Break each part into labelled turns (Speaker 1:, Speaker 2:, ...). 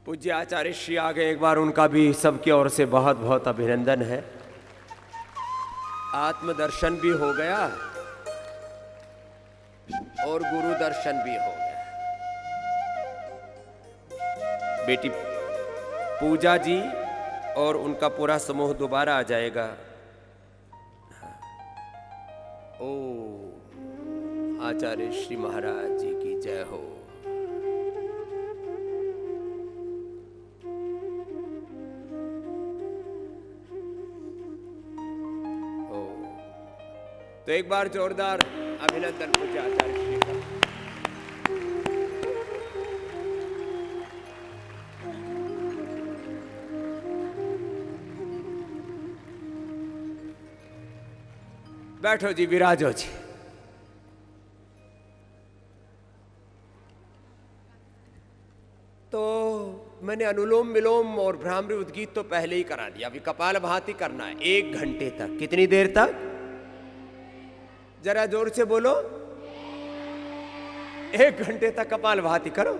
Speaker 1: पूज्य आचार्य श्री आ गए, एक बार उनका भी सबकी ओर से बहुत बहुत अभिनंदन है। आत्मदर्शन भी हो गया और गुरु दर्शन भी हो गया। बेटी पूजा जी और उनका पूरा समूह दोबारा आ जाएगा। ओ आचार्य श्री महाराज जी की जय हो। तो एक बार जोरदार अभिनंदन पूज्य आचार्य श्री का। बैठो जी, विराजो जी। तो मैंने अनुलोम विलोम और भ्रामरी उद्गीत तो पहले ही करा दिया, अभी कपालभाति करना है 1 घंटे तक। कितनी देर तक? जरा जोर से बोलो। 1 घंटे तक कपालभाति करो।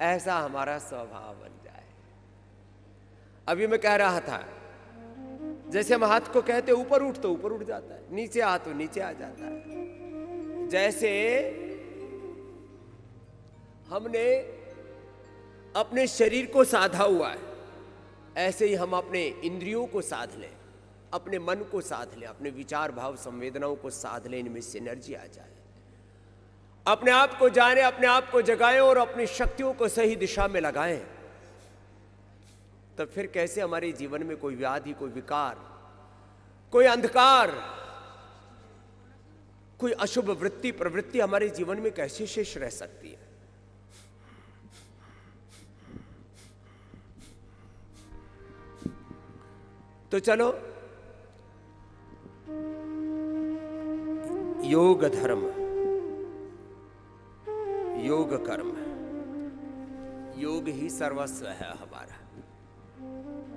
Speaker 1: ऐसा हमारा स्वभाव बन जाए। अभी मैं कह रहा था, जैसे हम हाथ को कहते ऊपर उठ तो ऊपर उठ जाता है, नीचे आ तो नीचे आ जाता है। जैसे हमने अपने शरीर को साधा हुआ है, ऐसे ही हम अपने इंद्रियों को साध लें, अपने मन को साध लें, अपने विचार भाव संवेदनाओं को साध लें, इनमें से एनर्जी आ जाए। अपने आप को जाने, अपने आप को जगाएं और अपनी शक्तियों को सही दिशा में लगाएं। तो फिर कैसे हमारे जीवन में कोई व्याधि, कोई विकार, कोई अंधकार, कोई अशुभ वृत्ति प्रवृत्ति हमारे जीवन में कैसे शेष रह सकती है? तो चलो, योग धर्म, योग कर्म, योग ही सर्वस्व है हमारा।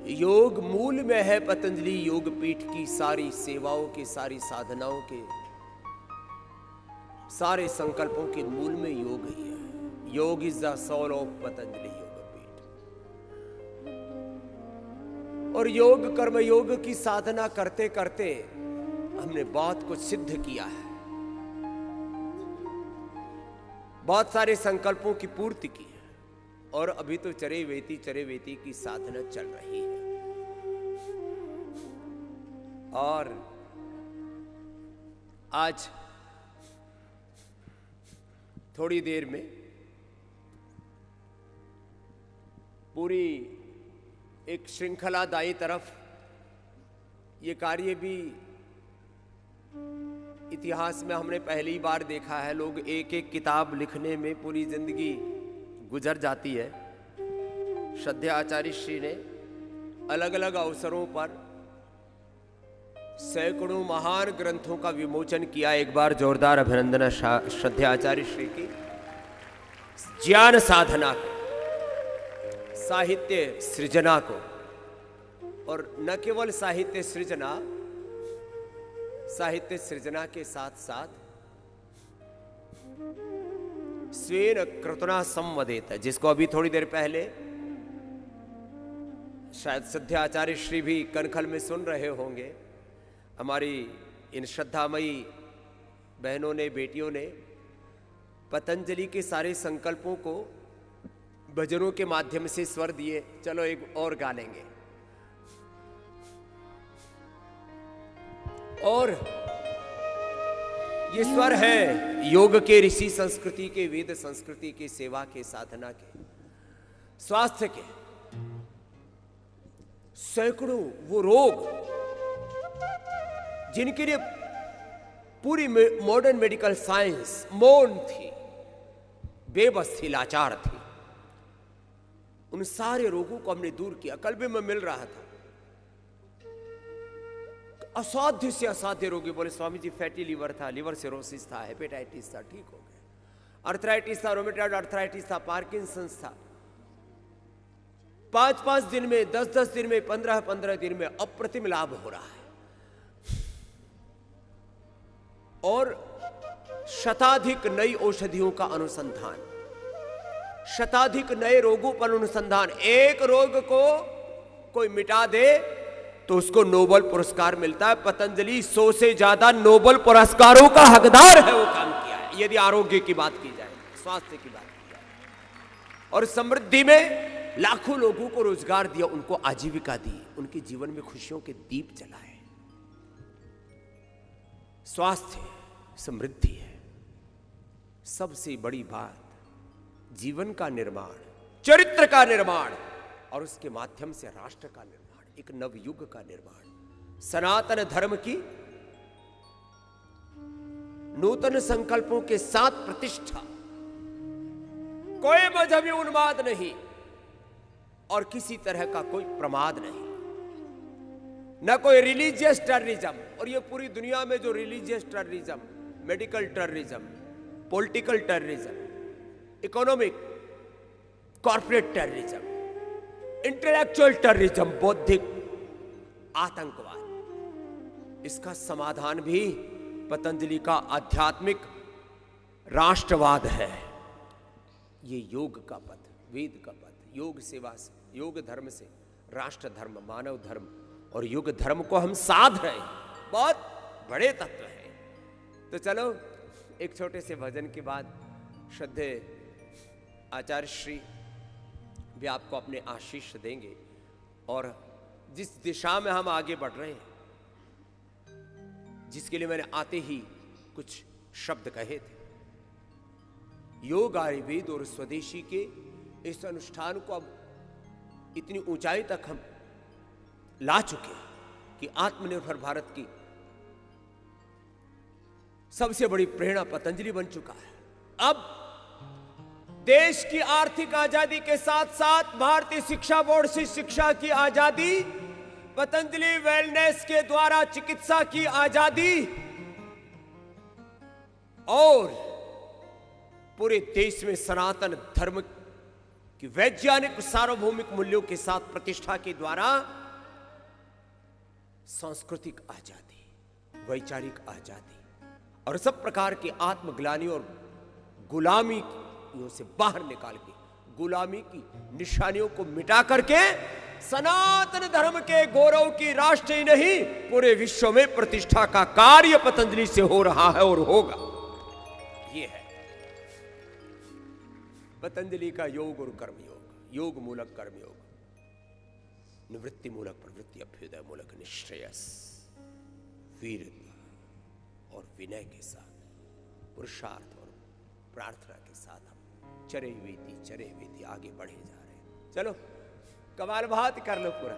Speaker 1: योग मूल में है पतंजलि योग पीठ की सारी सेवाओं के, सारी साधनाओं के, सारे संकल्पों के मूल में योग ही है। Yog is the soul of Patanjali Yog Peeth. और योग कर्म योग की साधना करते करते हमने बहुत कुछ सिद्ध किया है, बहुत सारे संकल्पों की पूर्ति की है, और अभी तो चरे वेती की साधना चल रही है। और आज थोड़ी देर में पूरी एक श्रृंखला दाई तरफ ये कार्य भी इतिहास में हमने पहली बार देखा है। लोग एक एक किताब लिखने में पूरी जिंदगी गुजर जाती है। श्रद्धेय आचार्य श्री ने अलग अलग अवसरों पर सैकड़ों महान ग्रंथों का विमोचन किया। एक बार जोरदार अभिनंदन श्रद्धेय आचार्य श्री की ज्ञान साधना को, साहित्य सृजना को, और न केवल साहित्य सृजना के साथ साथ स्वेन कृतना संवदेत, जिसको अभी थोड़ी देर पहले शायद श्रद्धेय आचार्य श्री भी कनखल में सुन रहे होंगे। हमारी इन श्रद्धामयी बहनों ने, बेटियों ने पतंजलि के सारे संकल्पों को भजनों के माध्यम से स्वर दिए। चलो एक और गा लेंगे। और ये स्वर है योग के, ऋषि संस्कृति के, वेद संस्कृति के, सेवा के, साधना के, स्वास्थ्य के। सैकड़ों वो रोग जिनके लिए पूरी मॉडर्न मेडिकल साइंस मौन थी, बेबस थी, लाचार थी, उन सारे रोगों को हमने दूर किया। कल भी मैं मिल रहा था, असाध्य से असाध्य रोगी बोले स्वामी जी फैटी लीवर था, लीवर सिरोसिस था, हेपेटाइटिस था, ठीक हो गए। अर्थराइटिस था, रोमेटॉइड अर्थराइटिस था, पार्किंसंस था। 5-5 दिन में, 10-10 दिन में, 15-15 दिन में अप्रतिम लाभ हो रहा है। और शताधिक नई औषधियों का अनुसंधान, शताधिक नए रोगों पर अनुसंधान। एक रोग को कोई मिटा दे तो उसको नोबेल पुरस्कार मिलता है। पतंजलि 100 से ज्यादा नोबेल पुरस्कारों का हकदार है, वो काम किया है। यदि आरोग्य की बात की जाए, स्वास्थ्य की बात की जाए, और समृद्धि में लाखों लोगों को रोजगार दिया, उनको आजीविका दी, उनके जीवन में खुशियों के दीप जलाए। स्वास्थ्य समृद्धि है। सबसे बड़ी बात जीवन का निर्माण, चरित्र का निर्माण, और उसके माध्यम से राष्ट्र का निर्माण, एक नवयुग का निर्माण, सनातन धर्म की नूतन संकल्पों के साथ प्रतिष्ठा। कोई मजहबी उन्माद नहीं और किसी तरह का कोई प्रमाद नहीं, न कोई रिलीजियस टेररिज्म। और ये पूरी दुनिया में जो religious terrorism, medical terrorism, political terrorism, economic, corporate terrorism, intellectual terrorism, बौद्धिक आतंकवाद, इसका समाधान भी पतंजलि का आध्यात्मिक राष्ट्रवाद है। ये योग का पथ, वेद का पथ, योग सेवा से, योग धर्म से राष्ट्र धर्म, मानव धर्म और युग धर्म को हम साध रहे हैं। बहुत बड़े तत्व हैं। तो चलो एक छोटे से भजन के बाद श्रद्धेय आचार्य श्री भी आपको अपने आशीष देंगे, और जिस दिशा में हम आगे बढ़ रहे हैं, जिसके लिए मैंने आते ही कुछ शब्द कहे थे, योग, आयुर्वेद और स्वदेशी के इस अनुष्ठान को अब इतनी ऊंचाई तक हम ला चुके हैं कि आत्मनिर्भर भारत की सबसे बड़ी प्रेरणा पतंजलि बन चुका है। अब देश की आर्थिक आजादी के साथ साथ भारतीय शिक्षा बोर्ड से शिक्षा की आजादी, पतंजलि वेलनेस के द्वारा चिकित्सा की आजादी, और पूरे देश में सनातन धर्म की वैज्ञानिक सार्वभौमिक मूल्यों के साथ प्रतिष्ठा के द्वारा सांस्कृतिक आजादी, वैचारिक आजादी और सब प्रकार के आत्मग्लानि और गुलामी से बाहर निकाल के, गुलामी की निशानियों को मिटा करके सनातन धर्म के गौरव की राष्ट्र ही नहीं पूरे विश्व में प्रतिष्ठा का कार्य पतंजलि से हो रहा है और होगा। ये है पतंजलि का योग और कर्मयोग। योग मूलक कर्मयोग, निवृत्ति मूलक प्रवृत्ति, अभ्युदय मूलक निश्रेयस, वीरता और विनय के साथ, पुरुषार्थ और प्रार्थना के साथ हम चरे वेती आगे बढ़े जा रहे हैं। चलो कमाल बात कर लो पूरा।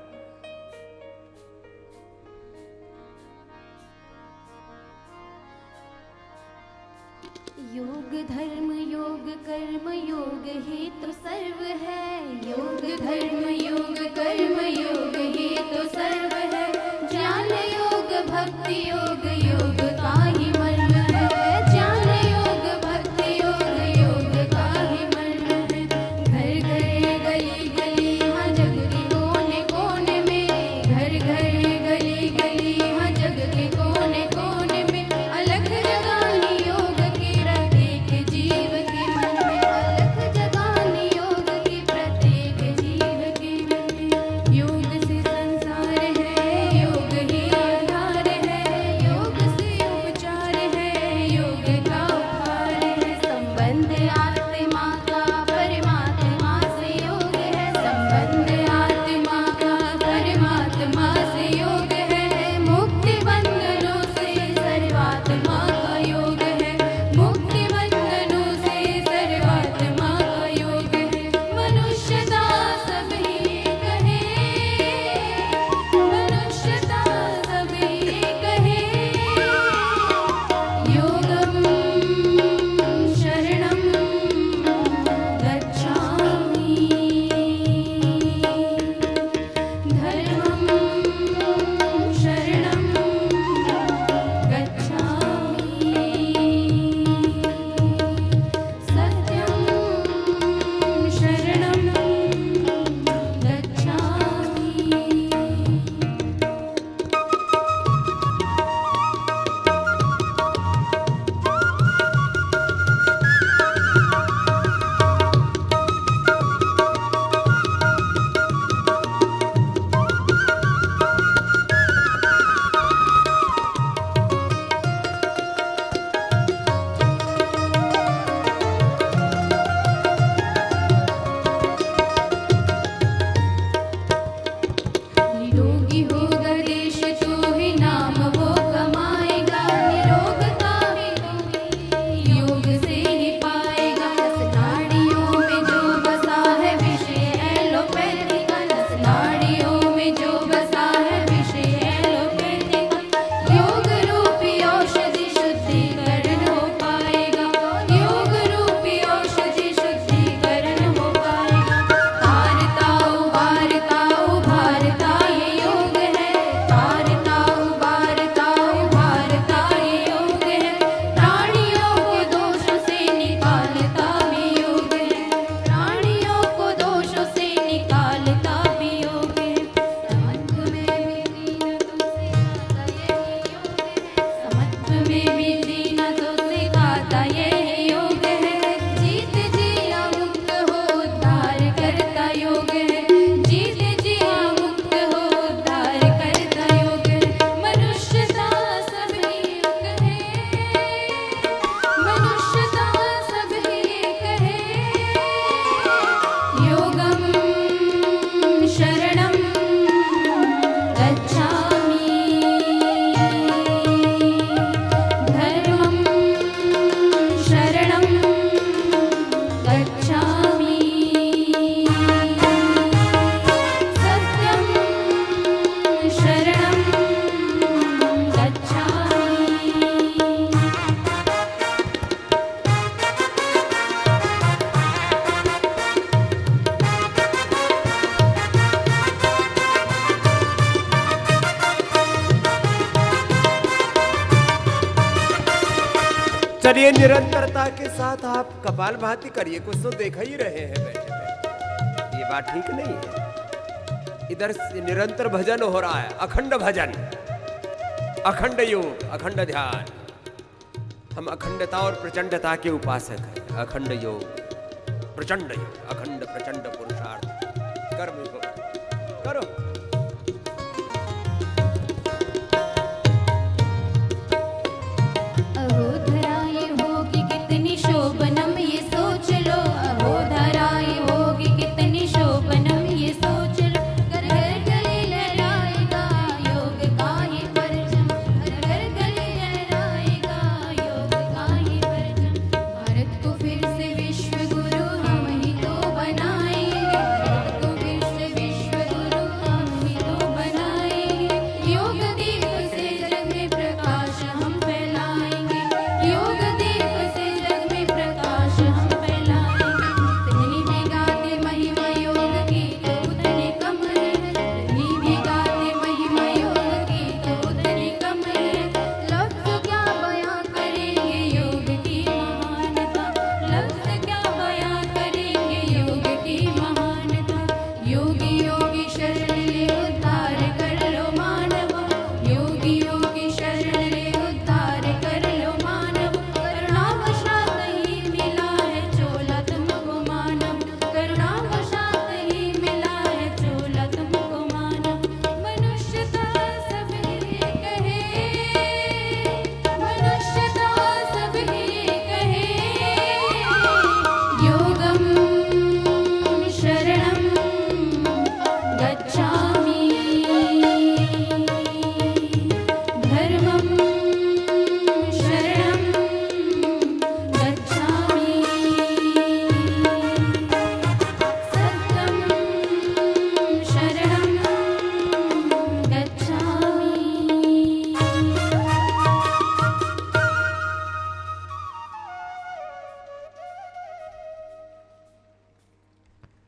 Speaker 2: योग धर्म योग कर्म योग ही तो सर्व है। योग धर्म योग कर्म योग ही तो सर्व है। ज्ञान योग भक्ति योग योग का ही मर्म है। ज्ञान योग भक्ति योग योग का ही मर्म है। घर घर गली गली हाँ जग के कोने कोने में, घर घर गली गली हाँ जग के कोने कोने में अलग जगानी योग की प्रत्येक जीव के मन में। अलग जगानी योग की प्रत्येक जीव के मन में। योग
Speaker 1: चलिए निरंतरता के साथ आप कपालभाति करिए, कुछ तो देख ही रहे हैं बैठे बैठे, ये बात ठीक नहीं है। इधर से निरंतर भजन हो रहा है, अखंड भजन, अखंड योग, अखंड ध्यान। हम अखंडता और प्रचंडता के उपासक हैं। अखंड योग, प्रचंड योग, अखंड प्रचंड पुरुषार्थ, कर्म योग करो।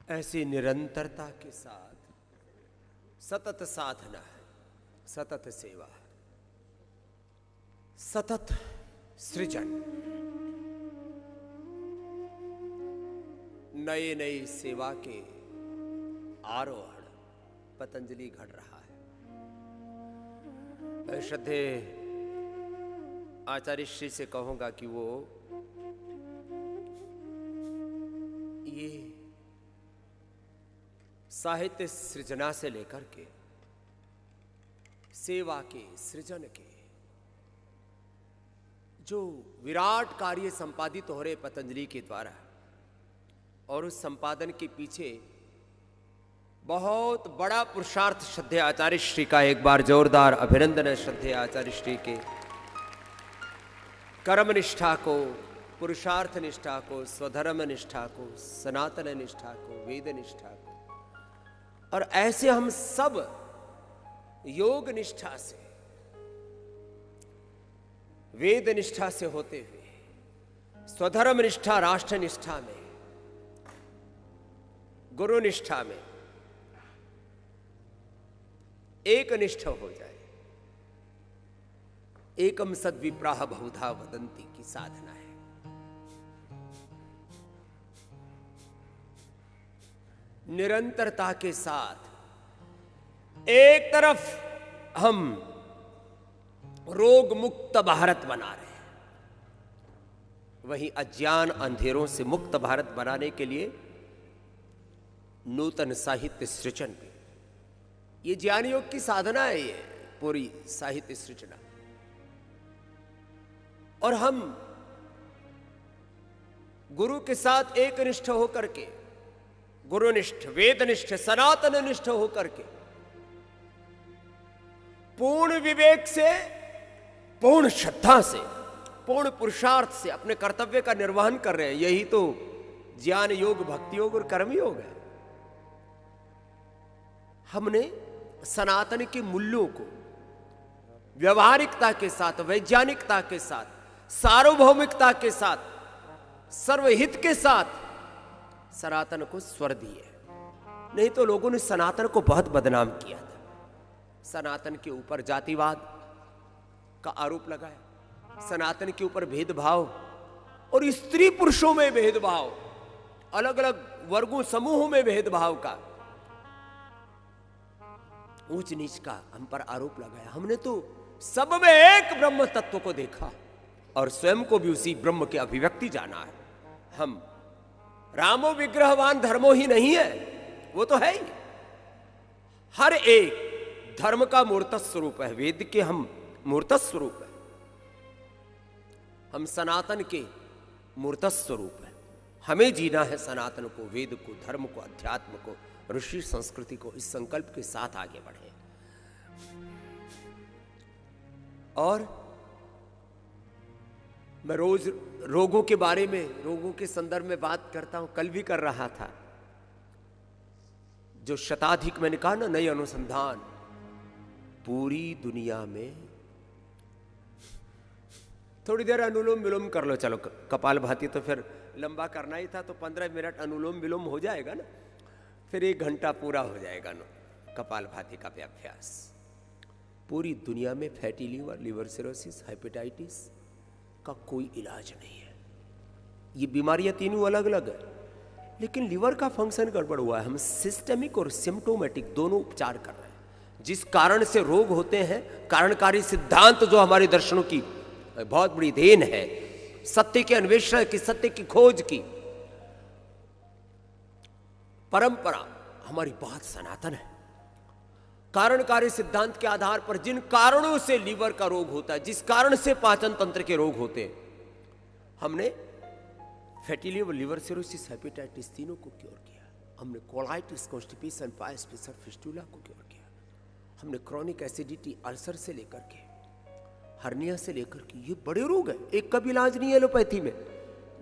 Speaker 1: ऐसी निरंतरता के साथ सतत साधना है, सतत सेवा, सतत सृजन, नए नए सेवा के आरोहण पतंजलि घड़ रहा है। मैं श्रद्धे आचार्य श्री से कहूंगा कि वो ये साहित्य सृजना से लेकर के सेवा के सृजन के जो विराट कार्य संपादित हो रहे पतंजलि के द्वारा, और उस संपादन के पीछे बहुत बड़ा पुरुषार्थ श्रद्धेय आचार्य श्री का एक बार जोरदार अभिनंदन है। श्रद्धेय आचार्य श्री के कर्म निष्ठा को, पुरुषार्थ निष्ठा को, स्वधर्म निष्ठा को, सनातन निष्ठा को, वेद निष्ठा को, और ऐसे हम सब योग निष्ठा से, वेद निष्ठा से होते हुए स्वधर्म निष्ठा, राष्ट्र निष्ठा में, गुरु निष्ठा में एक निष्ठ हो जाए। एकम सद्विप्राह बहुधा वदंती की साधना है। निरंतरता के साथ एक तरफ हम रोग मुक्त भारत बना रहे हैं, वहीं अज्ञान अंधेरों से मुक्त भारत बनाने के लिए नूतन साहित्य सृजन भी, ये ज्ञान योग की साधना है, ये पूरी साहित्य सृजना। और हम गुरु के साथ एक निष्ठ होकर के, गुरुनिष्ठ, वेदनिष्ठ, सनातन निष्ठ होकर के पूर्ण विवेक से, पूर्ण श्रद्धा से, पूर्ण पुरुषार्थ से अपने कर्तव्य का निर्वहन कर रहे हैं। यही तो ज्ञान योग, भक्ति योग और कर्म योग है। हमने सनातन के मूल्यों को व्यवहारिकता के साथ, वैज्ञानिकता के साथ, सार्वभौमिकता के साथ, सर्वहित के साथ सनातन को स्वर दिए। नहीं तो लोगों ने सनातन को बहुत बदनाम किया था। सनातन के ऊपर जातिवाद का आरोप लगाया, सनातन के ऊपर भेदभाव और स्त्री पुरुषों में भेदभाव, अलग अलग वर्गों समूहों में भेदभाव का, ऊंच नीच का हम पर आरोप लगाया। हमने तो सब में एक ब्रह्म तत्व को देखा और स्वयं को भी उसी ब्रह्म की अभिव्यक्ति जाना है। हम रामो विग्रहवान धर्मो ही नहीं है, वो तो है ही। हर एक धर्म का मूर्त स्वरूप है, वेद के हम मूर्त स्वरूप है, हम सनातन के मूर्त स्वरूप है। हमें जीना है सनातन को, वेद को, धर्म को, अध्यात्म को, ऋषि संस्कृति को, इस संकल्प के साथ आगे बढ़े। और मैं रोज रोगों के बारे में, रोगों के संदर्भ में बात करता हूं, कल भी कर रहा था। जो शताधिक, मैंने कहा ना, नई अनुसंधान पूरी दुनिया में। थोड़ी देर अनुलोम विलोम कर लो, चलो कपालभाति तो फिर लंबा करना ही था, तो 15 मिनट अनुलोम विलोम हो जाएगा ना, फिर 1 घंटा पूरा हो जाएगा ना कपालभाति का अभ्यास। पूरी दुनिया में fatty liver, liver cirrhosis, hepatitis का कोई इलाज नहीं है। ये बीमारियां तीनों अलग अलग है, लेकिन लिवर का फंक्शन गड़बड़ हुआ है। हम सिस्टेमिक और सिम्टोमेटिक दोनों उपचार कर रहे हैं। जिस कारण से रोग होते हैं, कारणकारी सिद्धांत जो हमारे दर्शनों की बहुत बड़ी देन है, सत्य के अन्वेषण की, सत्य की खोज की परंपरा, हमारी बात सनातन है। कारणकारी सिद्धांत के आधार पर जिन कारणों से लीवर का रोग होता है, जिस कारण से पाचन तंत्र के रोग होते हैं, हमने fatty liver, liver cirrhosis, hepatitis तीनों को क्योर किया। हमने colitis, constipation, piles fissure, fistula को क्योर किया। हमने क्रॉनिक एसिडिटी, अल्सर से लेकर के, हर्निया से लेकर के, ये बड़े रोग हैं, एक का भी इलाज नहीं है एलोपैथी में।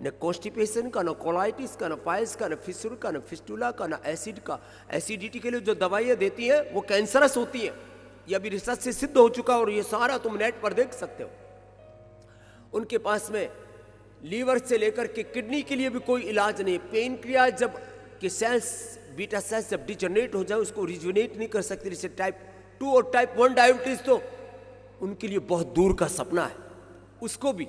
Speaker 1: न कॉन्स्टिपेशन का, न कोलाइटिस का, न पायस का, न फिशर का, न फिस्टुला का, न एसिड का। एसिडिटी के लिए जो दवाइयां देती हैं वो कैंसरस होती हैं, ये अभी रिसर्च से सिद्ध हो चुका, और ये सारा तुम नेट पर देख सकते हो। उनके पास में लीवर से लेकर के किडनी के लिए भी कोई इलाज नहीं। पेनक्रियाज जब के सेल्स, बीटा सेल्स जब डिजनरेट हो जाए, उसको रिजुनेट नहीं कर सकते। जैसे टाइप 2 और टाइप 1 डायबिटीज तो उनके लिए बहुत दूर का सपना है। उसको भी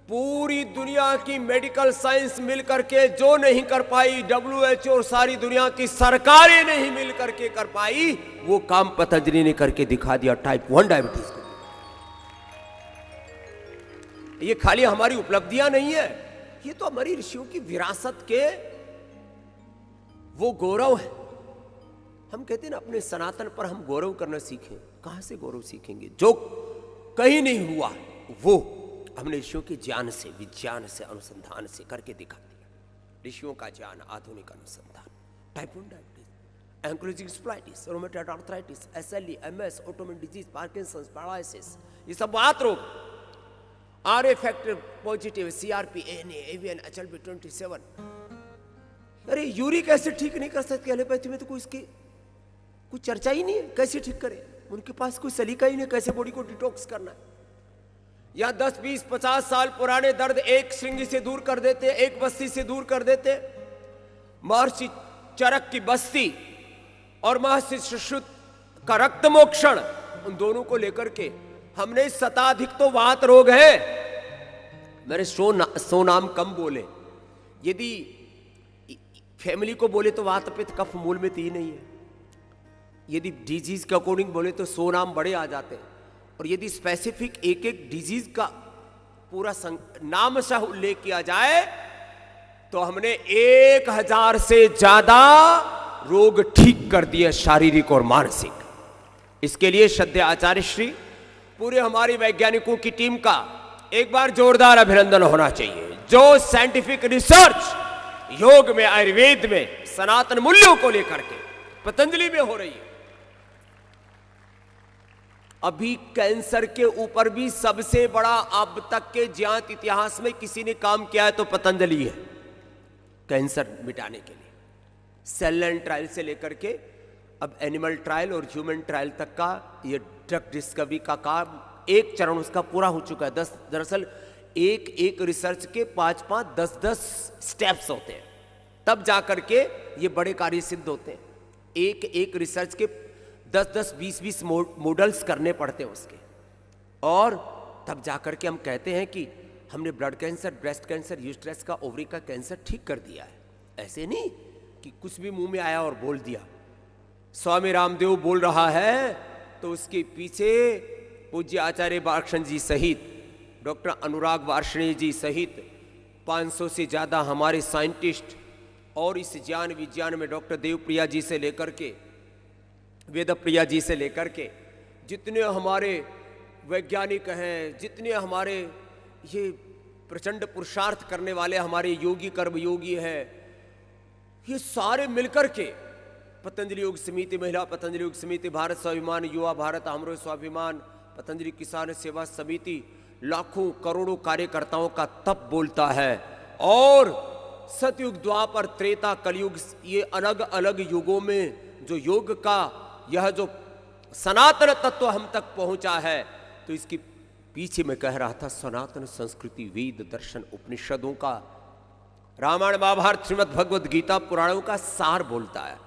Speaker 1: पूरी दुनिया की मेडिकल साइंस मिलकर के जो नहीं कर पाई, WHO और सारी दुनिया की सरकारें नहीं मिलकर के कर पाई, वो काम पतंजलि ने करके दिखा दिया टाइप 1 डायबिटीज को। ये खाली हमारी उपलब्धियां नहीं है, ये तो हमारी ऋषियों की विरासत के वो गौरव है। हम कहते हैं ना, अपने सनातन पर हम गौरव करना सीखें। कहां से गौरव सीखेंगे? जो कहीं नहीं हुआ वो हमने ऋषियों के ज्ञान से, विज्ञान से, अनुसंधान से करके दिखा दिया। ऋषियों का ज्ञान, आधुनिक अनुसंधान। Type 1 diabetes, ankylosing spondylitis, rheumatoid arthritis, SLE, MS, autoimmune disease, Parkinson's, paralysis, ये सब बात रोग। RA factor positive, CRP, ANA, AVN, HLB27। अरे यूरिक एसिड ठीक नहीं कर सकते एलोपैथी में, तो कोई इसकी कुछ चर्चा ही नहीं है। कैसे ठीक करें? उनके पास कोई सलीका ही नहीं कैसे बॉडी को डिटॉक्स करना है। या 10, 20, 50 साल पुराने दर्द एक श्रृंगी से दूर कर देते, एक बस्ती से दूर कर देते। महर्षि चरक की बस्ती और महर्षि सुश्रुत का रक्त मोक्षण, उन दोनों को लेकर के हमने शताधिक तो वात रोग है। मैंने सो नाम कम बोले। यदि फैमिली को बोले तो वात पित्त कफ मूल में 3 नहीं है। यदि डिजीज के अकॉर्डिंग बोले तो 100 नाम बड़े आ जाते हैं। और यदि स्पेसिफिक एक एक डिजीज का पूरा नाम से उल्लेख किया जाए तो हमने 1000 से ज्यादा रोग ठीक कर दिए, शारीरिक और मानसिक। इसके लिए श्रद्धेय आचार्य श्री, पूरे हमारी वैज्ञानिकों की टीम का एक बार जोरदार अभिनंदन होना चाहिए। जो साइंटिफिक रिसर्च योग में, आयुर्वेद में, सनातन मूल्यों को लेकर के पतंजलि में हो रही है। अभी कैंसर के ऊपर भी सबसे बड़ा अब तक के ज्ञात इतिहास में किसी ने काम किया है तो पतंजलि है, कैंसर मिटाने के लिए। सेल लाइन ट्रायल से लेकर के अब एनिमल ट्रायल और ह्यूमन ट्रायल तक का ये ड्रग डिस्कवरी का काम, एक चरण उसका पूरा हो चुका है। दरअसल एक रिसर्च के 5-5, 10-10 स्टेप्स होते हैं, तब जाकर के ये बड़े कार्य सिद्ध होते हैं। एक रिसर्च के 10-10, 20-20 मॉडल्स करने पड़ते हैं उसके, और तब जाकर के हम कहते हैं कि हमने blood cancer, breast cancer, uterus का, ओवरी का कैंसर ठीक कर दिया है। ऐसे नहीं कि कुछ भी मुंह में आया और बोल दिया। स्वामी रामदेव बोल रहा है तो उसके पीछे पूज्य आचार्य वार्ष्णेय जी सहित, डॉक्टर अनुराग वार्ष्णेय जी सहित 500 से ज़्यादा हमारे साइंटिस्ट और इस ज्ञान विज्ञान में डॉक्टर देवप्रिया जी से लेकर के, वेदप्रिया जी से लेकर के जितने हमारे वैज्ञानिक हैं, जितने हमारे ये प्रचंड पुरुषार्थ करने वाले हमारे योगी कर्मयोगी हैं, ये सारे मिलकर के पतंजलि योग समिति, महिला पतंजलि योग समिति, भारत स्वाभिमान, युवा भारत हमरो स्वाभिमान, पतंजलि किसान सेवा समिति, लाखों करोड़ों कार्यकर्ताओं का तप बोलता है। और सतयुग, द्वापर, त्रेता, कलयुग, ये अलग अलग युगों में जो योग का यह जो सनातन तत्व हम तक पहुंचा है, तो इसके पीछे मैं कह रहा था सनातन संस्कृति, वेद, दर्शन, उपनिषदों का, रामायण, महाभारत, श्रीमद् भगवद गीता, पुराणों का सार बोलता है।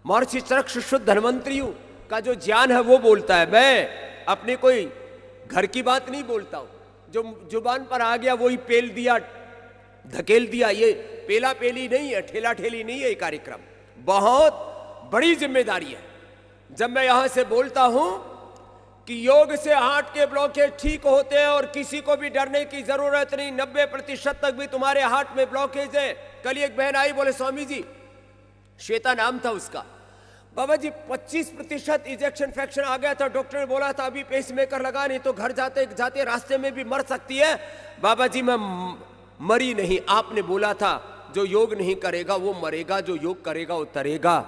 Speaker 1: महर्षि चरक शुद्ध धन्वंतरियों का जो ज्ञान है वो बोलता है। मैं अपने कोई घर की बात नहीं बोलता हूं, जो जुबान पर आ गया वही पेल दिया, धकेल दिया। ये पेला पेली नहीं है, ठेला ठेली नहीं है। ये कार्यक्रम बहुत बड़ी जिम्मेदारी है। जब मैं यहां से बोलता हूं कि योग से हार्ट के ब्लॉकेज ठीक होते हैं और किसी को भी डरने की जरूरत नहीं, 90% तक भी तुम्हारे हार्ट में ब्लॉकेज है। कल एक बहन आई, बोले स्वामी जी, श्वेता नाम था उसका, बाबा जी 25% इजेक्शन फ्रैक्शन आ गया था, डॉक्टर ने बोला था अभी पेसमेकर लगा, नहीं तो घर जाते जाते रास्ते में भी मर सकती है। बाबा जी मैं मरी नहीं, आपने बोला था जो योग नहीं करेगा वो मरेगा, जो योग करेगा वो तरेगा।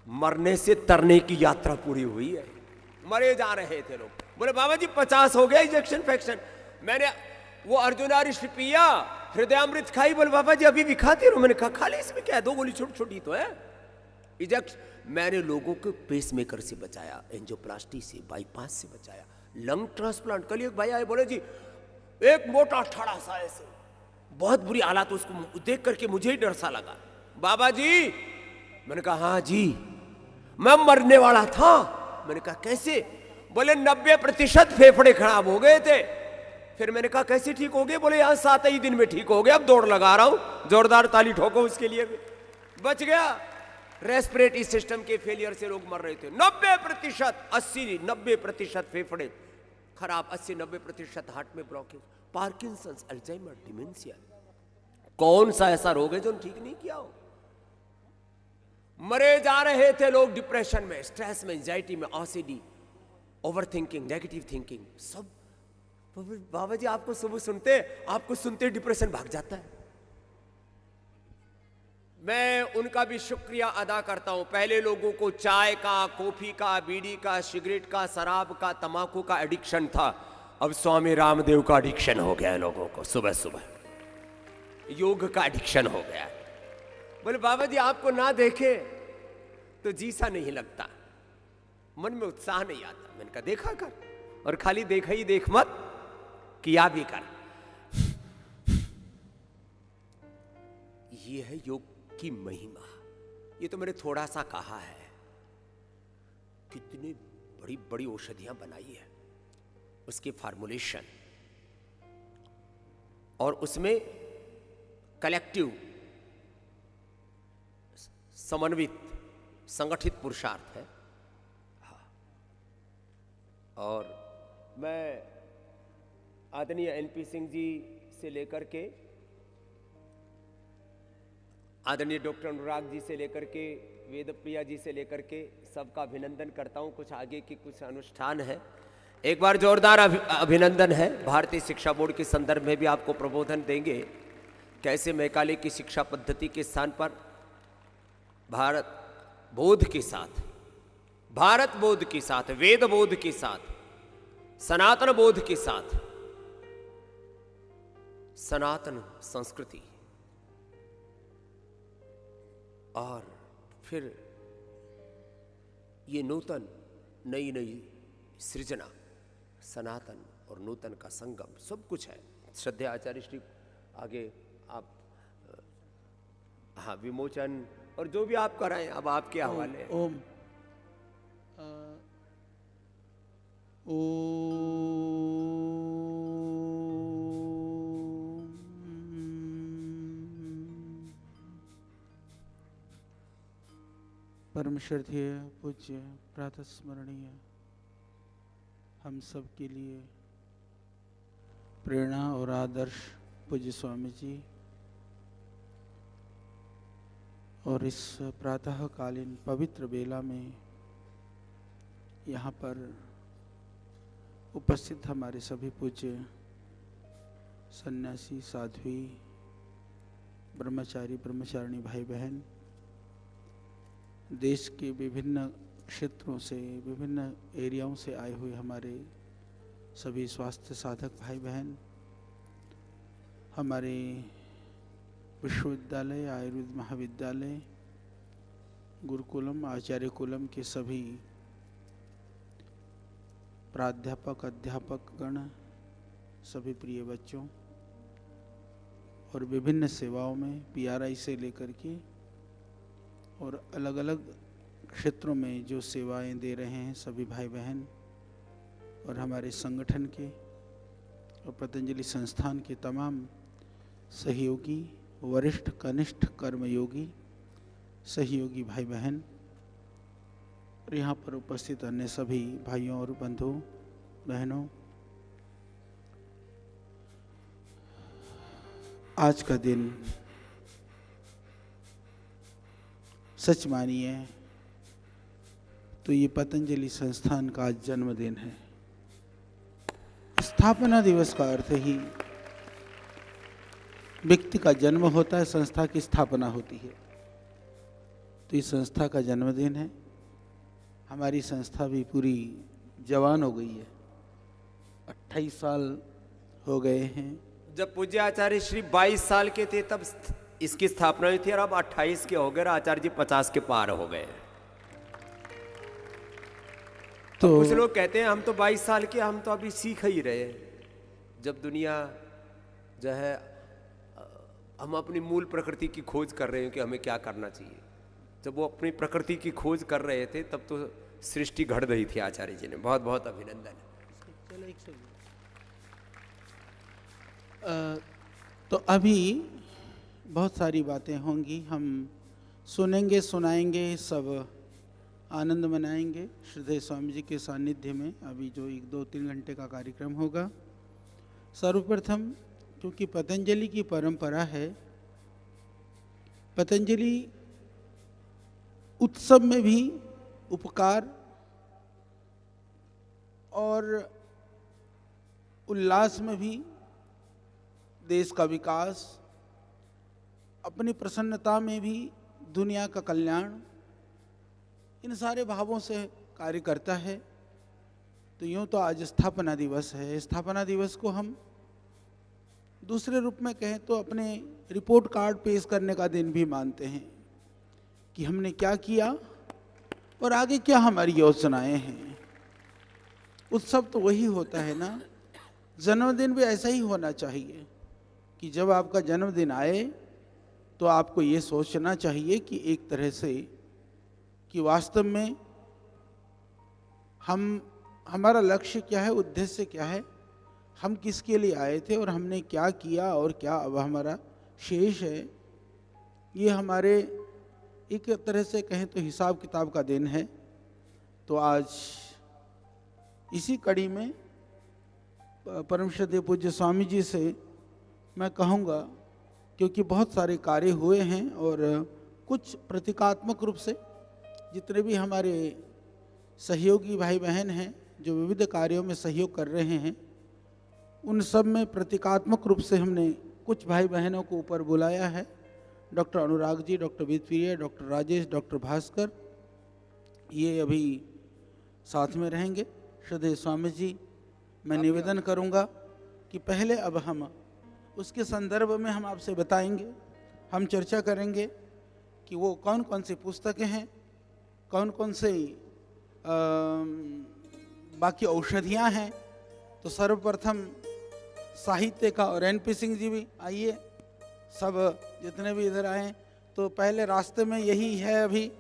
Speaker 1: मरने से तरने की यात्रा पूरी हुई है। मरे जा रहे थे लोग, बोले बाबा जी 50 हो गया इजेक्शन फ्रैक्शन। मैंने वो अर्जुनारी पिया, हृदयामृत खाई, बोले बाबा जी अभी भी खाते रहो। मैंने कहा खा ले, इसमें क्या है, 2 गोली छोटी छोटी तो है। मैंने लोगों को पेसमेकर से बचाया, एंजियोप्लास्टी से, बाईपास से बचाया, लंग ट्रांसप्लांट। कल एक भाई आए, बोले जी एक मोटा ठड़ा सा ऐसे बहुत बुरी हालत, उसको देख करके मुझे ही डर सा लगा। बाबा जी, मैंने कहा हाँ जी मैं मरने वाला था। मैंने कहा कैसे? बोले 90% फेफड़े खराब हो गए थे। फिर मैंने कहा कैसे ठीक हो गए? बोले यहाँ 7 ही दिन में ठीक हो गया, अब दौड़ लगा रहा हूं। जोरदार ताली ठोको उसके लिए भी। बच गया। रेस्पिरेटरी सिस्टम के फेलियर से लोग मर रहे थे। 90%, 80-90% फेफड़े खराब, 80-90% हार्ट में ब्लॉकेज, पार्किंसंस, अल्जाइमर, डिमेंशिया। कौन सा ऐसा रोग है जो ठीक नहीं किया हो? मरे जा रहे थे लोग डिप्रेशन में, स्ट्रेस में, एंजाइटी में, OCD, over thinking, negative thinking, सब। बाबा जी आपको सुनते डिप्रेशन भाग जाता है। मैं उनका भी शुक्रिया अदा करता हूं। पहले लोगों को चाय का, कॉफी का, बीड़ी का, सिगरेट का, शराब का, तंबाकू का एडिक्शन था, अब स्वामी रामदेव का एडिक्शन हो गया है लोगों को। सुबह सुबह योग का एडिक्शन हो गया है। बोले बाबा जी आपको ना देखे तो जी सा नहीं लगता, मन में उत्साह नहीं आता। मैंने कहा देखा कर, और खाली देखा ही देख मत, किया भी कर। ये है योग की महिमा। ये तो मैंने थोड़ा सा कहा है, कितनी बड़ी बड़ी औषधियां बनाई है, उसकी फार्मुलेशन और उसमें कलेक्टिव, समन्वित, संगठित पुरुषार्थ है। हाँ। और मैं आदरणीय एनपी सिंह जी से लेकर के आदरणीय डॉक्टर अनुराग जी से लेकर के वेदप्रिया जी से लेकर के सबका अभिनंदन करता हूं। कुछ आगे की कुछ अनुष्ठान है, एक बार जोरदार अभिनंदन है। भारतीय शिक्षा बोर्ड के संदर्भ में भी आपको प्रबोधन देंगे, कैसे मैकाले की शिक्षा पद्धति के स्थान पर भारत बोध के साथ, भारत बोध के साथ, वेद बोध के साथ, सनातन बोध के साथ, सनातन संस्कृति और फिर ये नूतन नई नई सृजना, सनातन और नूतन का संगम, सब कुछ है। श्रद्धेय आचार्य श्री आगे आप हाँ विमोचन और जो भी आप कराएं, अब आपके हवाले।
Speaker 3: ओम परम श्रद्धेय पूज्य प्रातः स्मरणीय हम सब के लिए प्रेरणा और आदर्श पूज्य स्वामी जी और इस प्रातःकालीन पवित्र बेला में यहाँ पर उपस्थित हमारे सभी पूज्य सन्यासी साध्वी ब्रह्मचारी ब्रह्मचारिणी भाई बहन, देश के विभिन्न क्षेत्रों से विभिन्न एरियाओं से आए हुए हमारे सभी स्वास्थ्य साधक भाई बहन, हमारे विश्वविद्यालय आयुर्वेद महाविद्यालय गुरुकुलम आचार्य कुलम के सभी प्राध्यापक अध्यापक गण, सभी प्रिय बच्चों और विभिन्न सेवाओं में पीआरआई से लेकर के और अलग अलग क्षेत्रों में जो सेवाएं दे रहे हैं सभी भाई बहन और हमारे संगठन के और पतंजलि संस्थान के तमाम सहयोगी वरिष्ठ कनिष्ठ कर्मयोगी सहयोगी भाई बहन और यहाँ पर उपस्थित अन्य सभी भाइयों और बंधुओं बहनों, आज का दिन सच मानिए तो ये पतंजलि संस्थान का आज जन्मदिन है। स्थापना दिवस का अर्थ ही व्यक्ति का जन्म होता है, संस्था की स्थापना होती है। तो इस संस्था का जन्मदिन है। हमारी संस्था भी पूरी जवान हो गई है, 28 साल हो गए हैं।
Speaker 1: जब पूज्य आचार्य श्री 22 साल के थे तब इसकी स्थापना हुई थी और अब 28 के हो गए, आचार्य जी 50 के पार हो गए। तो कुछ लोग कहते हैं हम तो 22 साल के, हम तो अभी सीख ही रहे। जब दुनिया जो है हम अपनी मूल प्रकृति की खोज कर रहे हैं कि हमें क्या करना चाहिए, जब वो अपनी प्रकृति की खोज कर रहे थे तब तो सृष्टि घड़ रही थी। आचार्य जी ने बहुत बहुत अभिनंदन।
Speaker 3: तो अभी बहुत सारी बातें होंगी, हम सुनेंगे सुनाएंगे, सब आनंद मनाएंगे श्रद्धेय स्वामी जी के सानिध्य में। अभी जो 1-2-3 घंटे का कार्यक्रम होगा, सर्वप्रथम क्योंकि पतंजलि की परंपरा है, पतंजलि उत्सव में भी उपकार और उल्लास में भी देश का विकास, अपनी प्रसन्नता में भी दुनिया का कल्याण, इन सारे भावों से कार्य करता है। तो यूँ तो आज स्थापना दिवस है। स्थापना दिवस को हम दूसरे रूप में कहें तो अपने रिपोर्ट कार्ड पेश करने का दिन भी मानते हैं कि हमने क्या किया और आगे क्या हमारी योजनाएं हैं। उत्सव तो वही होता है ना, जन्मदिन भी ऐसा ही होना चाहिए कि जब आपका जन्मदिन आए तो आपको ये सोचना चाहिए कि एक तरह से कि वास्तव में हमारा लक्ष्य क्या है, उद्देश्य क्या है, हम किसके लिए आए थे और हमने क्या किया और क्या अब हमारा शेष है। ये हमारे एक तरह से कहें तो हिसाब किताब का दिन है। तो आज इसी कड़ी में परम श्रद्धेय पूज्य स्वामी जी से मैं कहूँगा, क्योंकि बहुत सारे कार्य हुए हैं और कुछ प्रतीकात्मक रूप से जितने भी हमारे सहयोगी भाई बहन हैं जो विविध कार्यों में सहयोग कर रहे हैं, उन सब में प्रतीकात्मक रूप से हमने कुछ भाई बहनों को ऊपर बुलाया है। Doctor Anurag ji, doctor Vedpriya, doctor Rajesh, doctor Bhaskar, ये अभी साथ में रहेंगे। श्रद्धेय स्वामी जी, मैं निवेदन करूंगा कि पहले अब हम उसके संदर्भ में हम आपसे बताएंगे, हम चर्चा करेंगे कि वो कौन कौन सी पुस्तकें हैं, कौन कौन से बाकी औषधियाँ हैं। तो सर्वप्रथम साहित्य का, और एन पी सिंह जी भी आइए, सब जितने भी इधर आए। तो पहले रास्ते में यही है अभी,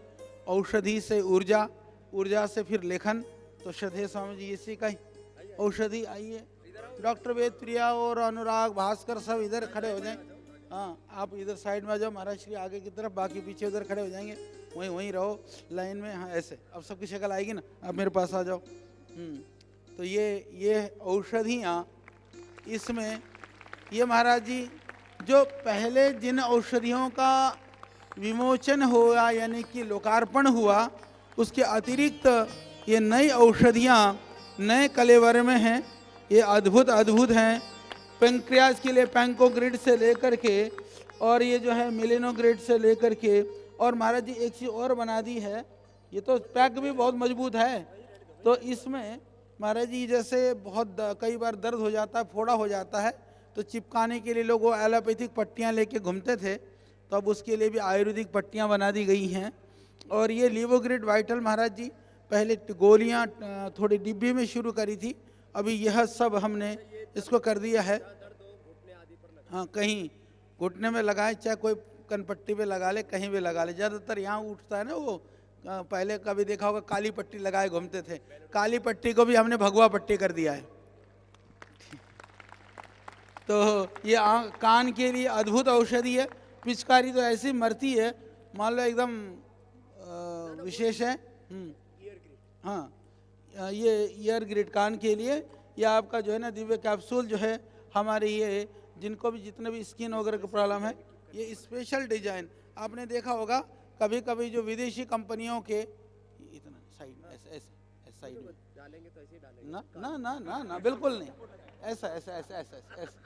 Speaker 3: औषधि से ऊर्जा, ऊर्जा से फिर लेखन। तो श्रद्धेय स्वामी जी इसी का ही औषधि। आइए डॉक्टर वेदप्रिया और अनुराग भास्कर सब इधर खड़े हो जाएं। हाँ, आप इधर साइड में आ जाओ महाराज श्री आगे की तरफ, बाकी पीछे उधर खड़े हो जाएंगे, वहीं वहीं रहो लाइन में। हाँ ऐसे, अब सबकी शक्ल आएगी ना, आप मेरे पास आ जाओ। तो ये औषधियाँ, इसमें ये महाराज जी जो पहले जिन औषधियों का विमोचन हुआ यानी कि लोकार्पण हुआ, उसके अतिरिक्त ये नई औषधियाँ नए कलेवर में हैं। ये अद्भुत अद्भुत हैं। पेंक्रियाज के लिए पैंकोग्रिड से लेकर के, और ये जो है मिलेनोग्रिड से लेकर के, और महाराज जी एक चीज़ और बना दी है, ये तो पैक भी बहुत मजबूत है। तो इसमें महाराज जी जैसे बहुत कई बार दर्द हो जाता है, फोड़ा हो जाता है, तो चिपकाने के लिए लोग वो एलोपैथिक पट्टियाँ लेके घूमते थे, तो अब उसके लिए भी आयुर्वेदिक पट्टियाँ बना दी गई हैं। और ये लिवोग्रिड वाइटल महाराज जी पहले गोलियाँ थोड़ी डिब्बी में शुरू करी थी, अभी यह सब हमने इसको कर दिया है। हाँ, कहीं घुटने में लगाए, चाहे कोई कनपट्टी पे लगा ले, कहीं भी लगा ले। ज़्यादातर यहाँ उठता है ना वो, पहले कभी देखा होगा काली पट्टी लगाए घूमते थे, काली पट्टी को भी हमने भगवा पट्टी कर दिया है। तो ये कान के लिए अद्भुत औषधि है। पिचकारी तो ऐसी मरती है, मान लो एकदम विशेष है। हाँ, ये ईयर ग्रिड कान के लिए, या आपका जो है ना दिव्य कैप्सूल जो है हमारे, ये जिनको भी जितने भी स्किन वगैरह का प्रॉब्लम है, ये स्पेशल डिजाइन आपने देखा होगा कभी कभी जो विदेशी कंपनियों के, इतना साइड में ऐसे ऐसे ऐसे साइड में
Speaker 1: डालेंगे तो ऐसे डालेंगे
Speaker 3: ना ना ना ना ना बिल्कुल नहीं, ऐसा ऐसा ऐसा ऐसा ऐसे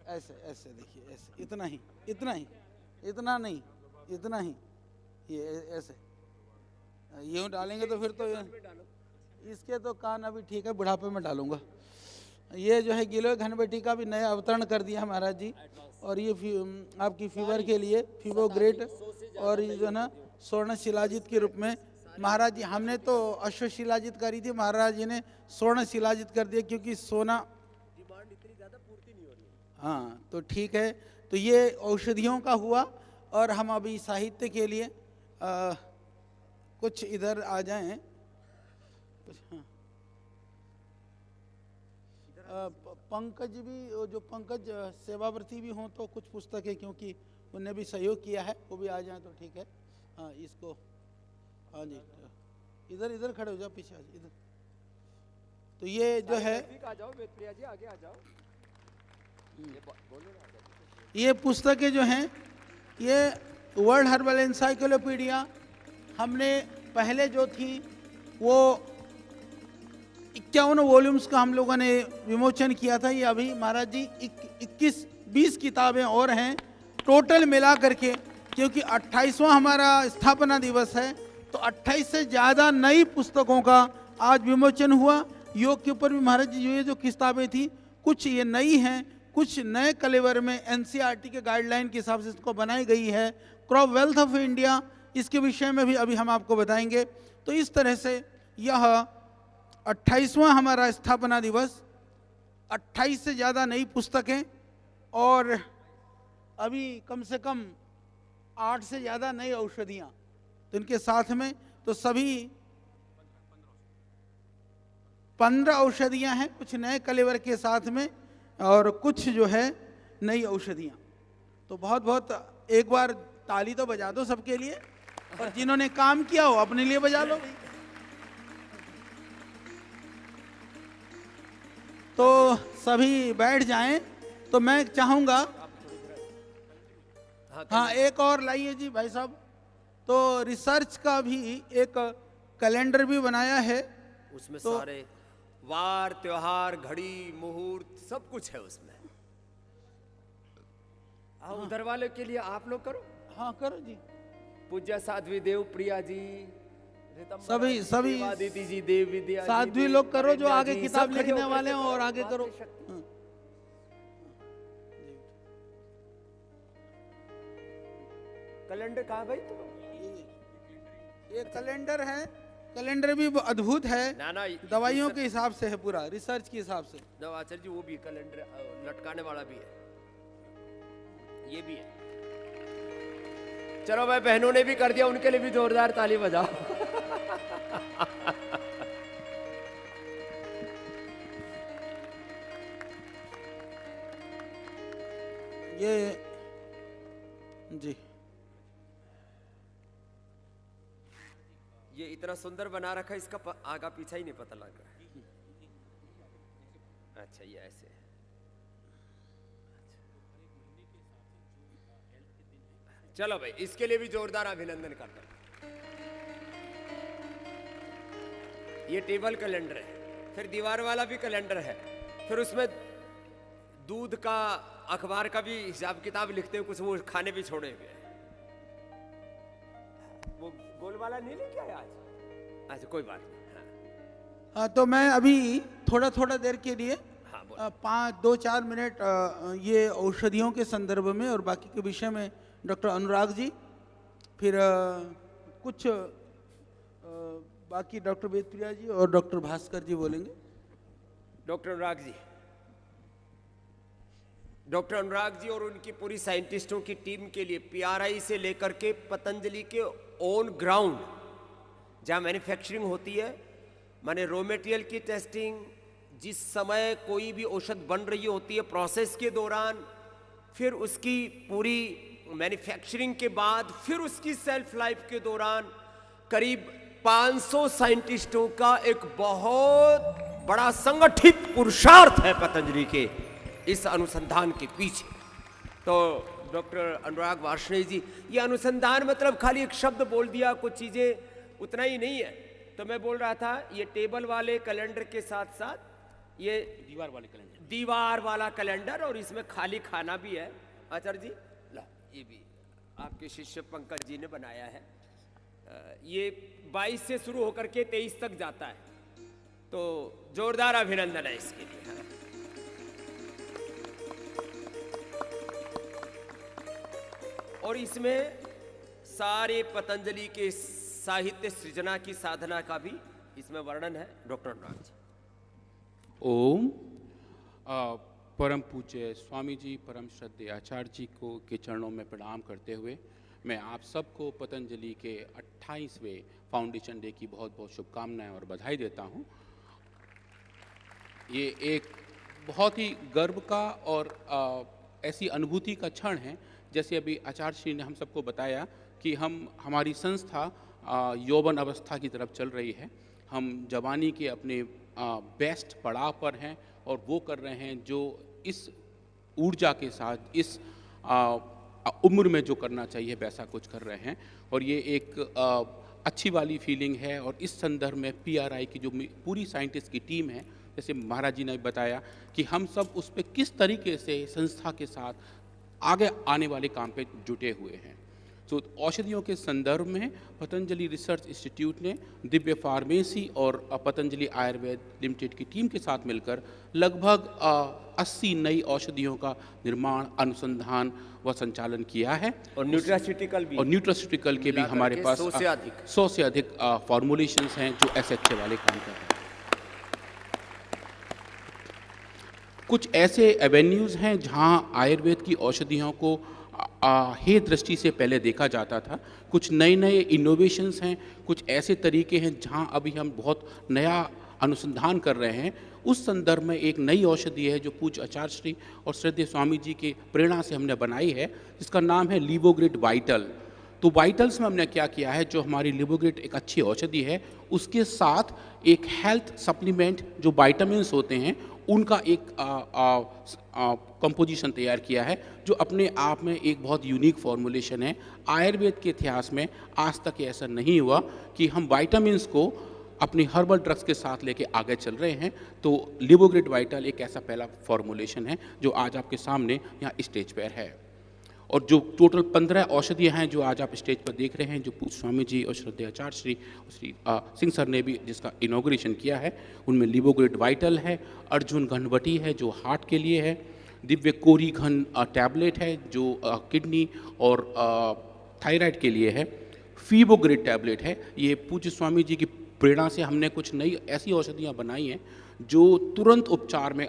Speaker 3: ऐसे ऐसे देखिए, ऐसे इतना ही, इतना ही, इतना नहीं, इतना ही, ये ऐसे यूँ डालेंगे तो फिर तो इसके तो कान अभी ठीक है, बुढ़ापे में डालूंगा। ये जो है गिलोय घनबेटी का भी नया अवतरण कर दिया महाराज जी, और ये आपकी फीवर के लिए फीवोग्रेट, और ये जो है ना स्वर्ण शिलाजित के रूप में महाराज जी, हमने तो अश्व शिलाजित करी थी, महाराज जी ने स्वर्ण शिलाजित कर दिया, क्योंकि सोना
Speaker 1: डिमांड इतनी ज्यादा पूर्ति नहीं हो रही है।
Speaker 3: हाँ, तो ठीक है। तो ये औषधियों का हुआ, और हम अभी साहित्य के लिए कुछ इधर आ जाएं। पंकज भी, जो पंकज सेवावर्ती भी हों तो कुछ पुस्तकें, क्योंकि उन्हें भी सहयोग किया है, वो भी आ जाएं तो ठीक है। हाँ इसको, हाँ जी, इधर इधर खड़े हो जाओ, पीछे आ जाओ इधर। तो ये जो है,
Speaker 1: आ जाओ प्रिया जी, आगे आ जाओ।
Speaker 3: ये पुस्तकें जो हैं, ये वर्ल्ड हर्बल एनसाइक्लोपीडिया हमने पहले जो थी वो 51 वॉल्यूम्स का हम लोगों ने विमोचन किया था। ये अभी महाराज जी 21-20 किताबें और हैं टोटल मिला करके, क्योंकि 28वां हमारा स्थापना दिवस है, तो 28 से ज़्यादा नई पुस्तकों का आज विमोचन हुआ। योग के ऊपर भी महाराज जी ये जो किताबें थी, कुछ ये नई हैं, कुछ नए कलेवर में एनसीईआरटी के गाइडलाइन के हिसाब से इसको बनाई गई है। क्रॉप वेल्थ ऑफ इंडिया, इसके विषय में भी अभी हम आपको बताएंगे। तो इस तरह से यह 28वां हमारा स्थापना दिवस, 28 से ज़्यादा नई पुस्तकें, और अभी कम से कम 8 से ज़्यादा नई औषधियाँ, तो इनके साथ में तो सभी 15 औषधियाँ हैं, कुछ नए कलेवर के साथ में, और कुछ जो है नई औषधियाँ। तो बहुत बहुत एक बार ताली तो बजा दो सबके लिए, और जिन्होंने काम किया हो अपने लिए बजा लो। तो सभी बैठ जाएं। तो मैं चाहूँगा, हाँ एक और लाइए जी भाई साहब। तो रिसर्च का भी एक कैलेंडर भी बनाया है,
Speaker 1: उसमें
Speaker 3: तो
Speaker 1: सारे वार त्योहार घड़ी मुहूर्त सब कुछ है उसमें। उधर वाले के लिए आप लोग करो।
Speaker 3: हाँ करो जी,
Speaker 1: पूज्य साध्वी देव प्रिया जी,
Speaker 3: सभी
Speaker 1: देवादिति जी, देव विद्या
Speaker 3: साध्वी लोग करो जो आगे किताब लिखने वाले हैं, और आगे करो।
Speaker 1: कैलेंडर कहाँ भाई?
Speaker 3: ये कैलेंडर है, कैलेंडर भी अद्भुत है,
Speaker 1: ना
Speaker 3: दवाइयों के हिसाब से है, पूरा रिसर्च के हिसाब से।
Speaker 1: आचार्य जी वो भी कैलेंडर लटकाने वाला भी है, ये भी है। चलो भाई, बहनों ने भी कर दिया, उनके लिए भी जोरदार ताली बजाओ।
Speaker 3: जी।
Speaker 1: ये इतना सुंदर बना रखा है, इसका आगा पीछा ही नहीं पता लग रहा है। अच्छा, ये ऐसे है। चलो भाई, इसके लिए भी जोरदार अभिनंदन करता हूं। ये टेबल कैलेंडर है, फिर दीवार वाला भी कैलेंडर है, फिर उसमें दूध का, अखबार का भी हिसाब किताब लिखते हैं, कुछ वो खाने भी छोड़े हुए हैं। वो गोल वाला नहीं लेके आया आज? अच्छा, कोई बात नहीं। हाँ।
Speaker 3: तो मैं अभी थोड़ा थोड़ा देर के लिए
Speaker 1: हाँ,
Speaker 3: 2-4 मिनट ये औषधियों के संदर्भ में और बाकी के विषय में डॉक्टर अनुराग जी, फिर कुछ बाकी डॉक्टर वेदप्रिया जी और डॉक्टर भास्कर जी बोलेंगे।
Speaker 1: डॉक्टर अनुराग जी और उनकी पूरी साइंटिस्टों की टीम के लिए पीआरआई से लेकर के पतंजलि के ऑन ग्राउंड जहाँ मैन्युफैक्चरिंग होती है, माने रॉ मटेरियल की टेस्टिंग, जिस समय कोई भी औषध बन रही होती है प्रोसेस के दौरान, फिर उसकी पूरी मैन्युफैक्चरिंग के बाद, फिर उसकी सेल्फ लाइफ के दौरान, करीब 500 साइंटिस्टों का एक बहुत बड़ा संगठित पुरुषार्थ है पतंजलि के इस अनुसंधान के पीछे। तो डॉक्टर अनुराग वार्ष्णेय जी, ये अनुसंधान मतलब खाली एक शब्द बोल दिया, कुछ चीजें उतना ही नहीं है। तो मैं बोल रहा था, ये टेबल वाले कैलेंडर के साथ साथ ये दीवार वाला कैलेंडर और इसमें खाली खाना भी है। आचार्य जी, ला, ये भी आपके शिष्य पंकज जी ने बनाया है। ये 22 से शुरू होकर के 23 तक जाता है, तो जोरदार अभिनंदन है इसके लिए। हाँ। और इसमें सारे पतंजलि के साहित्य सृजना की साधना का भी इसमें वर्णन है। डॉक्टर अनुराग जी।
Speaker 4: ओम। परम पूज्य स्वामी जी, परम श्रद्धेय आचार्य जी को के चरणों में प्रणाम करते हुए मैं आप सबको पतंजलि के 28वें फाउंडेशन डे की बहुत बहुत शुभकामनाएं और बधाई देता हूं। ये एक बहुत ही गर्व का और ऐसी अनुभूति का क्षण है, जैसे अभी आचार्य श्री ने हम सबको बताया कि हमारी संस्था यौवन अवस्था की तरफ चल रही है। हम जवानी के अपने बेस्ट पड़ाव पर हैं और वो कर रहे हैं जो इस ऊर्जा के साथ, इस उम्र में जो करना चाहिए वैसा कुछ कर रहे हैं। और ये एक अच्छी वाली फीलिंग है। और इस संदर्भ में पीआरआई की जो पूरी साइंटिस्ट की टीम है, जैसे महाराज जी ने बताया कि हम सब उस पर किस तरीके से संस्था के साथ आगे आने वाले काम पे जुटे हुए हैं। तो औषधियों के संदर्भ में पतंजलि रिसर्च इंस्टीट्यूट ने दिव्य फार्मेसी और पतंजलि आयुर्वेद लिमिटेड की टीम के साथ मिलकर लगभग 80 नई औषधियों का निर्माण, अनुसंधान व संचालन किया है।
Speaker 1: और न्यूट्रास्यूटिकल
Speaker 4: के भी हमारे पास 100 से अधिक फॉर्मुलेशंस हैं जो ऐसे अच्छे वाले काम कर रहे हैं। कुछ ऐसे एवेन्यूज़ हैं जहां आयुर्वेद की औषधियों को हे दृष्टि से पहले देखा जाता था। कुछ नए नए इनोवेशंस हैं, कुछ ऐसे तरीके हैं जहां अभी हम बहुत नया अनुसंधान कर रहे हैं। उस संदर्भ में एक नई औषधि है जो पूज्य आचार्य श्री और श्रद्धेय स्वामी जी के प्रेरणा से हमने बनाई है, जिसका नाम है लिवोग्रिड वाइटल। तो वाइटल्स में हमने क्या किया है, जो हमारी लिवोग्रिड एक अच्छी औषधि है, उसके साथ एक हेल्थ सप्लीमेंट जो वाइटामिन्स होते हैं उनका एक कंपोजिशन तैयार किया है, जो अपने आप में एक बहुत यूनिक फॉर्मुलेशन है। आयुर्वेद के इतिहास में आज तक ऐसा नहीं हुआ कि हम वाइटामिन्स को अपनी हर्बल ड्रग्स के साथ लेके आगे चल रहे हैं। तो लिवोग्रिड वाइटल एक ऐसा पहला फॉर्मुलेशन है जो आज आपके सामने यहाँ स्टेज पर है। और जो टोटल 15 औषधियाँ हैं जो आज आप स्टेज पर देख रहे हैं, जो पूज्य स्वामी जी और श्रद्धेय आचार्य श्री सिंह सर ने भी जिसका इनॉग्रेशन किया है, उनमें लिवोग्रिड वाइटल है, अर्जुन घनवटी है जो हार्ट के लिए है, दिव्य कोरी घन टैबलेट है जो किडनी और थायराइड के लिए है, फीबोग्रिड टैबलेट है। ये पूज्य स्वामी जी की प्रेरणा से हमने कुछ नई ऐसी औषधियाँ बनाई हैं जो तुरंत उपचार में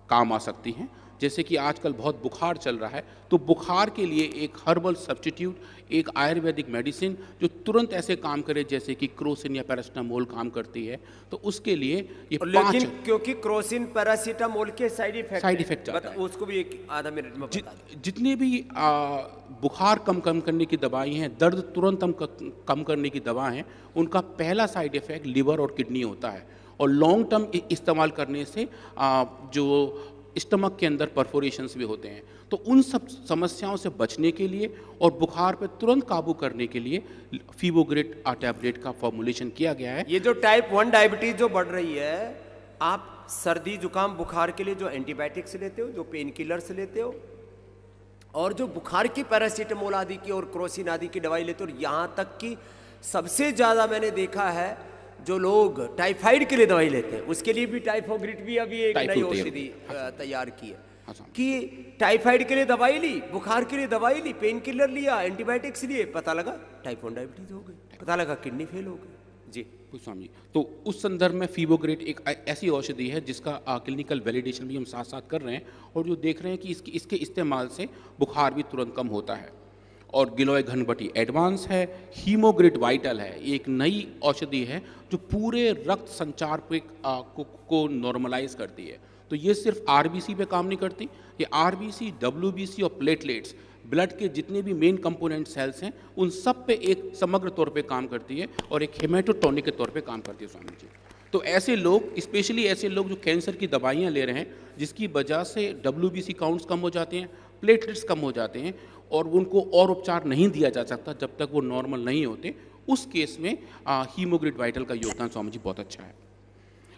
Speaker 4: काम आ सकती हैं। जैसे कि आजकल बहुत बुखार चल रहा है, तो बुखार के लिए एक हर्बल सब्स्टिट्यूट, एक आयुर्वेदिक मेडिसिन जो तुरंत ऐसे काम करे जैसे कि क्रोसिन या पैरासिटामोल काम करती है, तो उसके लिए ये
Speaker 1: लेकिन क्योंकि क्रोसिन पैरासीटामोल के साइड इफेक्ट
Speaker 4: जाता है।
Speaker 1: उसको भी एक आधा मिनट में बता दो।
Speaker 4: जितने भी बुखार कम करने की दवाई हैं, दर्द तुरंत कम करने की दवा हैं, उनका पहला साइड इफेक्ट लिवर और किडनी होता है, और लॉन्ग टर्म इस्तेमाल करने से जो स्टमक के अंदर परफोरेशंस भी होते हैं। तो उन सब समस्याओं से बचने के लिए और बुखार पर तुरंत काबू करने के लिए फीबोग्रिड टैबलेट का फॉर्मुलेशन किया गया है।
Speaker 1: ये जो टाइप 1 डायबिटीज जो बढ़ रही है, आप सर्दी जुकाम बुखार के लिए जो एंटीबायोटिक्स लेते हो, जो पेन किलर्स लेते हो, और जो बुखार की पैरासीटामोल आदि की और क्रोसिन आदि की दवाई लेते हो, यहाँ तक कि सबसे ज़्यादा मैंने देखा है जो लोग टाइफाइड के लिए दवाई लेते हैं, उसके लिए भी टाइफोग्रिड भी अभी एक नई औषधि तैयार की है कि टाइफाइड के लिए दवाई ली, बुखार के लिए दवाई ली, पेन किलर लिया, एंटीबायोटिक्स लिए, पता लगा टाइप 1 डायबिटीज हो गई, पता लगा किडनी फेल हो गई। जी
Speaker 4: स्वामी, तो उस संदर्भ में फीबोग्रिड एक ऐसी औषधि है जिसका क्लिनिकल वैलिडेशन भी हम साथ साथ कर रहे हैं, और जो देख रहे हैं कि इसके इस्तेमाल से बुखार भी तुरंत कम होता है। और गिलोय घनबटी एडवांस है, हीमोग्रिड वाइटल है, एक नई औषधि है जो पूरे रक्त संचार को नॉर्मलाइज करती है। तो ये सिर्फ आरबीसी पे काम नहीं करती, ये आरबीसी, डब्ल्यूबीसी और प्लेटलेट्स, ब्लड के जितने भी मेन कंपोनेंट सेल्स हैं, उन सब पे एक समग्र तौर पे काम करती है और एक हेमेटोटॉनिक के तौर पे काम करती है स्वामी जी। तो ऐसे लोग, स्पेशली ऐसे लोग जो कैंसर की दवाइयाँ ले रहे हैं, जिसकी वजह से डब्ल्यूबीसी काउंट्स कम हो जाते हैं, प्लेटलेट्स कम हो जाते हैं, और उनको और उपचार नहीं दिया जा सकता जब तक वो नॉर्मल नहीं होते, उस केस में हीमोग्रिड वाइटल का योगदान स्वामी जी बहुत अच्छा है।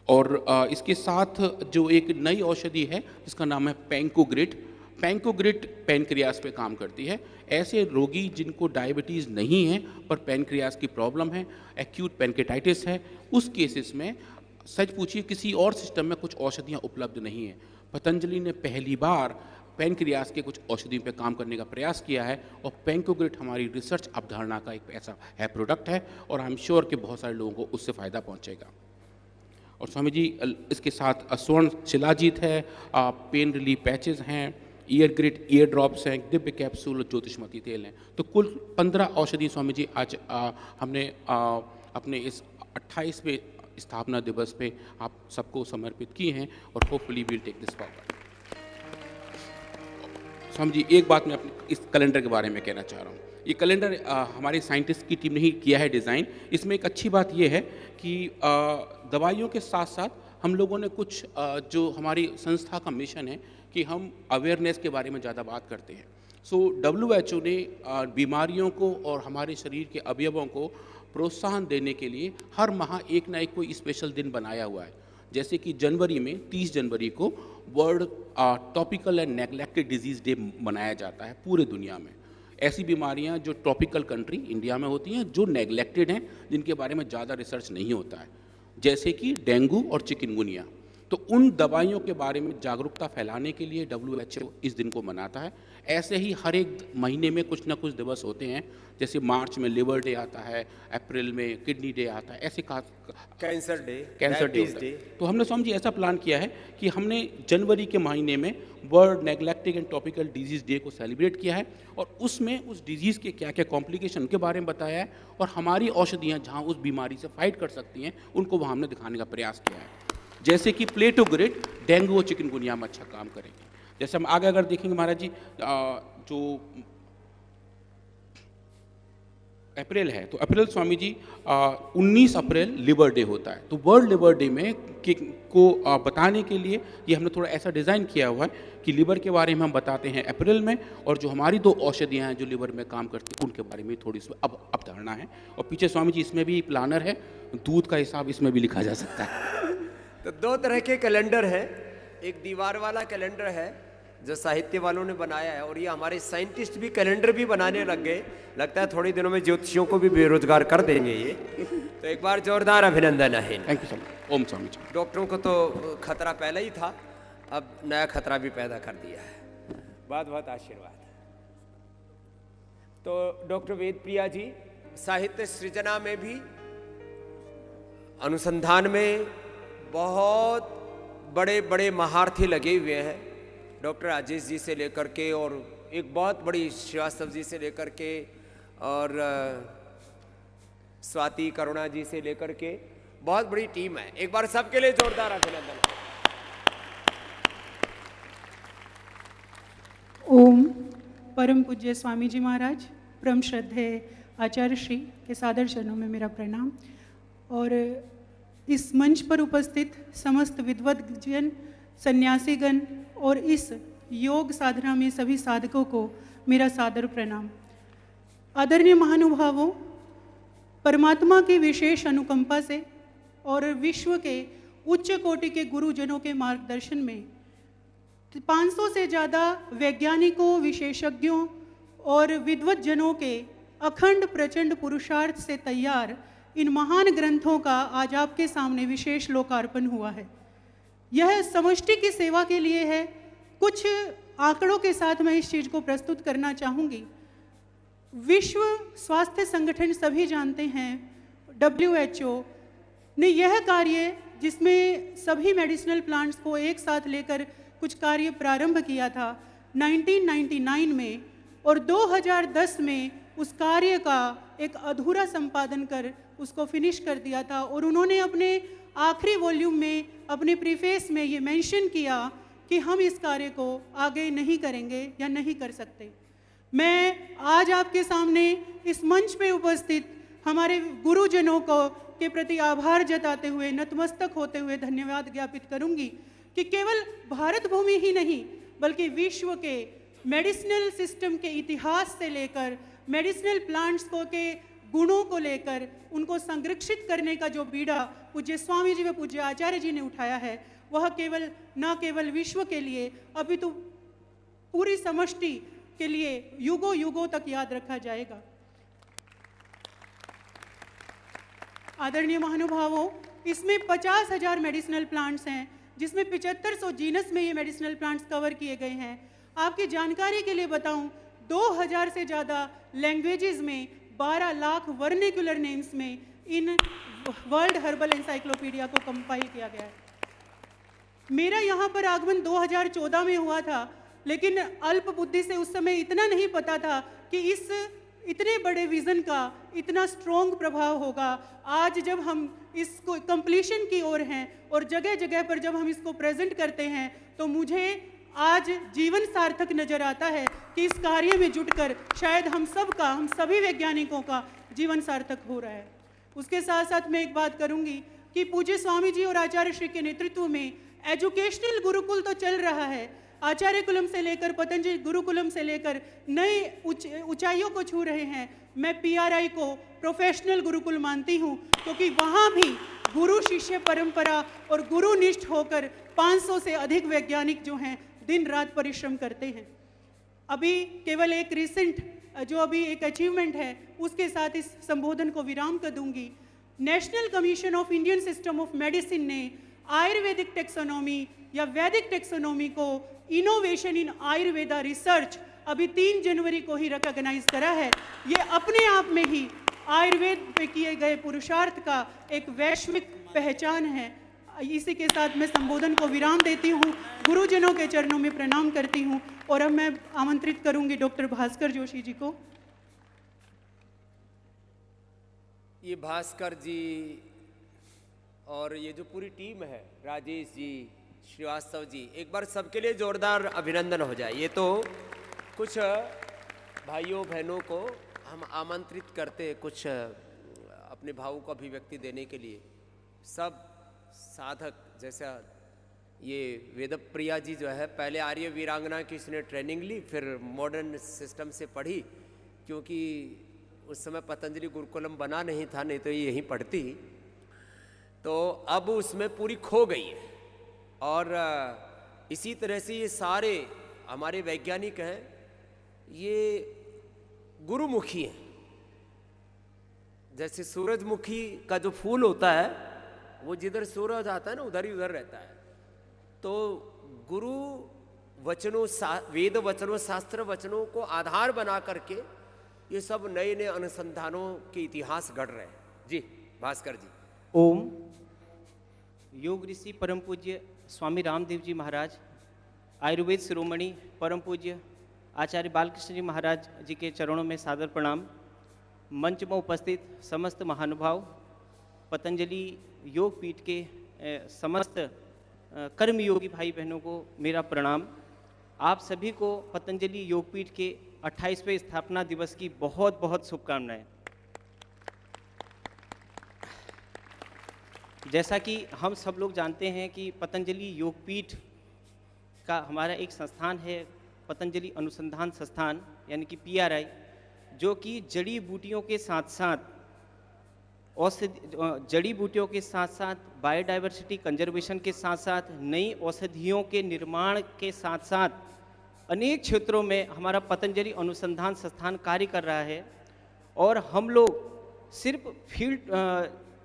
Speaker 4: और इसके साथ जो एक नई औषधि है जिसका नाम है पैंकोग्रिड, पैंकोग्रिड पैनक्रियास पे काम करती है। ऐसे रोगी जिनको डायबिटीज़ नहीं है पर पैनक्रियास की प्रॉब्लम है, एक्यूट पैनकेटाइटिस है, उस केसेस में सच पूछिए किसी और सिस्टम में कुछ औषधियाँ उपलब्ध नहीं है। पतंजलि ने पहली बार पैनक्रियास के कुछ औषधियों पे काम करने का प्रयास किया है, और पैंकोग्रिड हमारी रिसर्च अवधारणा का एक ऐसा है प्रोडक्ट है, और आई एम श्योर कि बहुत सारे लोगों को उससे फ़ायदा पहुंचेगा। और स्वामी जी इसके साथ स्वर्ण शिलाजीत है, पेन रिलीफ पैचेस हैं, ईयर ग्रिड ईयर ड्रॉप्स हैं, दिव्य कैप्सूल और ज्योतिषमती तेल हैं। तो कुल 15 औषधि स्वामी जी आज हमने अपने इस 28वें स्थापना दिवस पे आप सबको समर्पित की हैं, और hopefully we'll take this forward. Swami ji एक बात मैं अपने इस कैलेंडर के बारे में कहना चाह रहा हूँ। ये कैलेंडर हमारे साइंटिस्ट की टीम ने ही किया है डिज़ाइन। इसमें एक अच्छी बात ये है कि दवाइयों के साथ साथ हम लोगों ने कुछ जो हमारी संस्था का मिशन है कि हम अवेयरनेस के बारे में ज़्यादा बात करते हैं। सो WHO ने बीमारियों को और हमारे शरीर के अवयवों को प्रोत्साहन देने के लिए हर माह एक ना एक कोई स्पेशल दिन बनाया हुआ है। जैसे कि जनवरी में 30 जनवरी को world topical and neglected disease day मनाया जाता है पूरे दुनिया में। ऐसी बीमारियां जो ट्रॉपिकल कंट्री इंडिया में होती हैं, जो नेग्लेक्टेड हैं, जिनके बारे में ज़्यादा रिसर्च नहीं होता है, जैसे कि डेंगू और चिकनगुनिया। तो उन दवाइयों के बारे में जागरूकता फैलाने के लिए WHO इस दिन को मनाता है। ऐसे ही हर एक महीने में कुछ ना कुछ दिवस होते हैं, जैसे मार्च में लिवर डे आता है, अप्रैल में किडनी डे आता है, ऐसे कैंसर डे होता है। तो हमने स्वामी जी ऐसा प्लान किया है कि हमने जनवरी के महीने में world neglected and topical disease day को सेलिब्रेट किया है, और उसमें उस डिजीज़ के क्या क्या कॉम्प्लिकेशन के बारे में बताया है, और हमारी औषधियाँ जहाँ उस बीमारी से फाइट कर सकती हैं उनको वहाँ हमने दिखाने का प्रयास किया है। जैसे कि प्लेटोग्रिड डेंगू और चिकनगुनिया में अच्छा काम करेंगे। जैसे हम आगे अगर देखेंगे महाराज जी, जो अप्रैल है, तो अप्रैल स्वामी जी 19 अप्रैल लिवर डे होता है। तो वर्ल्ड लिवर डे में को बताने के लिए ये हमने थोड़ा ऐसा डिज़ाइन किया हुआ है कि लिवर के बारे में हम बताते हैं अप्रैल में, और जो हमारी 2 औषधियाँ हैं जो लिवर में काम करती हैं उनके बारे में थोड़ी सी अब अवधारणा है। और पीछे स्वामी जी इसमें भी प्लानर है, दूध का हिसाब इसमें भी लिखा जा सकता है।
Speaker 1: तो 2 तरह के कैलेंडर हैं, एक दीवार वाला कैलेंडर है जो साहित्य वालों ने बनाया है, और ये हमारे साइंटिस्ट भी कैलेंडर भी बनाने लग गए। लगता है थोड़ी दिनों में ज्योतिषियों को भी बेरोजगार कर देंगे ये। तो एक बार जोरदार अभिनंदन है।
Speaker 4: थैंक यू स्वामी। ओम स्वामी जी।
Speaker 1: डॉक्टरों को तो खतरा पहले ही था, अब नया खतरा भी पैदा कर दिया है। बहुत बहुत आशीर्वाद। तो डॉक्टर वेद प्रिया जी साहित्य सृजना में भी, अनुसंधान में बहुत बड़े बड़े महारथी लगे हुए हैं, डॉक्टर राजेश जी से लेकर के और एक बहुत बड़ी श्रीवास्तव जी से लेकर के और स्वाति करुणा जी से लेकर के बहुत बड़ी टीम है। एक बार सबके लिए जोरदार अभिनंदन।
Speaker 5: ओम। परम पूज्य स्वामी जी महाराज, परम श्रद्धेय आचार्य श्री के सादर चरणों में मेरा प्रणाम। और इस मंच पर उपस्थित समस्त विद्वद्जन, सन्यासीगण और इस योग साधना में सभी साधकों को मेरा सादर प्रणाम। आदरणीय महानुभावों, परमात्मा की विशेष अनुकंपा से और विश्व के उच्च कोटि के गुरुजनों के मार्गदर्शन में 500 से ज़्यादा वैज्ञानिकों, विशेषज्ञों और विद्वज्जनों के अखंड प्रचंड पुरुषार्थ से तैयार इन महान ग्रंथों का आज आपके सामने विशेष लोकार्पण हुआ है। यह समष्टि की सेवा के लिए है। कुछ आंकड़ों के साथ मैं इस चीज़ को प्रस्तुत करना चाहूँगी। विश्व स्वास्थ्य संगठन सभी जानते हैं, WHO ने यह कार्य, जिसमें सभी मेडिसिनल प्लांट्स को एक साथ लेकर कुछ कार्य प्रारंभ किया था 1999 में, और 2010 में उस कार्य का एक अधूरा संपादन कर उसको फिनिश कर दिया था। और उन्होंने अपने आखिरी वॉल्यूम में, अपने प्रीफेस में ये मेंशन किया कि हम इस कार्य को आगे नहीं करेंगे या नहीं कर सकते। मैं आज आपके सामने इस मंच पे उपस्थित हमारे गुरुजनों को के प्रति आभार जताते हुए, नतमस्तक होते हुए धन्यवाद ज्ञापित करूंगी कि केवल भारत भूमि ही नहीं बल्कि विश्व के मेडिसिनल सिस्टम के इतिहास से लेकर मेडिसिनल प्लांट्स को के गुणों को लेकर उनको संरक्षित करने का जो बीड़ा पूज्य स्वामी जी व पूज्य आचार्य जी ने उठाया है, वह न केवल विश्व के लिए अपितु पूरी समष्टि के लिए युगों युगों तक याद रखा जाएगा। आदरणीय महानुभावों, इसमें 50,000 मेडिसिनल प्लांट्स हैं, जिसमें 7500 जीनस में ये मेडिसिनल प्लांट्स कवर किए गए हैं। आपकी जानकारी के लिए बताऊं, 2000 से ज़्यादा लैंग्वेजेस में 12 लाख वर्निकुलर नेम्स में इन वर्ल्ड हर्बल एनसाइक्लोपीडिया को कंपाइल किया गया है। मेरा यहाँ पर आगमन 2014 में हुआ था, लेकिन अल्प बुद्धि से उस समय इतना नहीं पता था कि इस इतने बड़े विज़न का इतना स्ट्रॉन्ग प्रभाव होगा। आज जब हम इसको कंप्लीशन की ओर हैं और जगह जगह पर जब हम इसको प्रेजेंट करते हैं, तो मुझे आज जीवन सार्थक नजर आता है कि इस कार्य में जुटकर शायद हम सभी वैज्ञानिकों का जीवन सार्थक हो रहा है। उसके साथ साथ मैं एक बात करूंगी कि पूज्य स्वामी जी और आचार्य श्री के नेतृत्व में एजुकेशनल गुरुकुल तो चल रहा है। आचार्य कुलम से लेकर पतंजलि गुरुकुलम से लेकर नए ऊंचाइयों को छू रहे हैं। मैं PRI को प्रोफेशनल गुरुकुल मानती हूं, क्योंकि वहां भी गुरु शिष्य परंपरा और गुरुनिष्ठ होकर 500 से अधिक वैज्ञानिक जो हैं दिन रात परिश्रम करते हैं। अभी केवल एक रिसेंट जो अभी एक अचीवमेंट है, उसके साथ इस संबोधन को विराम कर दूंगी। National commission of Indian system of medicine ने आयुर्वेदिक टेक्सोनॉमी या वैदिक टेक्सोनॉमी को इनोवेशन इन आयुर्वेदा रिसर्च अभी 3 जनवरी को ही रिकॉग्नाइज करा है। ये अपने आप में ही आयुर्वेद पे किए गए पुरुषार्थ का एक वैश्विक पहचान है। इसी के साथ मैं संबोधन को विराम देती हूँ, गुरुजनों के चरणों में प्रणाम करती हूँ। और अब मैं आमंत्रित करूंगी डॉक्टर भास्कर जोशी जी को।
Speaker 1: ये भास्कर जी और ये जो पूरी टीम है, राजेश जी, श्रीवास्तव जी, एक बार सबके लिए जोरदार अभिनंदन हो जाए। ये तो कुछ भाइयों बहनों को हम आमंत्रित करते हैं कुछ अपने भावों को अभिव्यक्ति देने के लिए। सब साधक, जैसा ये वेदप्रिया जी जो है, पहले आर्य वीरांगना की इसने ट्रेनिंग ली, फिर मॉडर्न सिस्टम से पढ़ी, क्योंकि उस समय पतंजलि गुरुकुलम बना नहीं था, नहीं तो ये यहीं पढ़ती। तो अब उसमें पूरी खो गई है। और इसी तरह से ये सारे हमारे वैज्ञानिक हैं, ये गुरुमुखी हैं। जैसे सूरजमुखी का जो फूल होता है, वो जिधर सूरज आता है ना, उधर ही उधर रहता है। तो गुरु वचनों, वेद वचनों, शास्त्र वचनों को आधार बना करके ये सब नए नए अनुसंधानों के इतिहास गढ़ रहे हैं। जी भास्कर जी।
Speaker 6: ओम। योग ऋषि परम पूज्य स्वामी रामदेव जी महाराज, आयुर्वेद शिरोमणि परम पूज्य आचार्य बालकृष्ण जी महाराज जी के चरणों में सादर प्रणाम। मंच में उपस्थित समस्त महानुभाव, पतंजलि योग पीठ के समस्त कर्मयोगी भाई बहनों को मेरा प्रणाम। आप सभी को पतंजलि योग पीठ के 28वें स्थापना दिवस की बहुत बहुत शुभकामनाएं। जैसा कि हम सब लोग जानते हैं कि पतंजलि योग पीठ का हमारा एक संस्थान है, पतंजलि अनुसंधान संस्थान यानी कि PRI, जो कि जड़ी बूटियों के साथ साथ जड़ी बूटियों के साथ साथ बायोडाइवर्सिटी कंजर्वेशन के साथ साथ नई औषधियों के निर्माण के साथ साथ अनेक क्षेत्रों में हमारा पतंजलि अनुसंधान संस्थान कार्य कर रहा है। और हम लोग सिर्फ फील्ड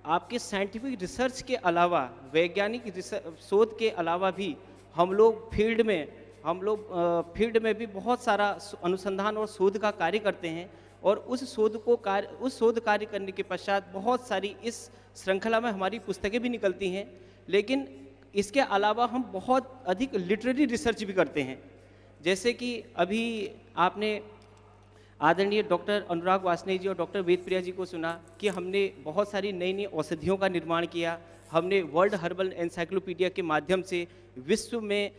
Speaker 6: आपके साइंटिफिक रिसर्च के अलावा, वैज्ञानिक शोध के अलावा भी हम लोग फील्ड में भी बहुत सारा अनुसंधान और शोध का कार्य करते हैं। और उस शोध कार्य करने के पश्चात बहुत सारी इस श्रृंखला में हमारी पुस्तकें भी निकलती हैं। लेकिन इसके अलावा हम बहुत अधिक लिटरेरी रिसर्च भी करते हैं। जैसे कि अभी आपने आदरणीय डॉक्टर अनुराग वासने जी और डॉक्टर वेदप्रिया जी को सुना कि हमने बहुत सारी नई नई औषधियों का निर्माण किया। हमने वर्ल्ड हर्बल एनसाइक्लोपीडिया के माध्यम से विश्व में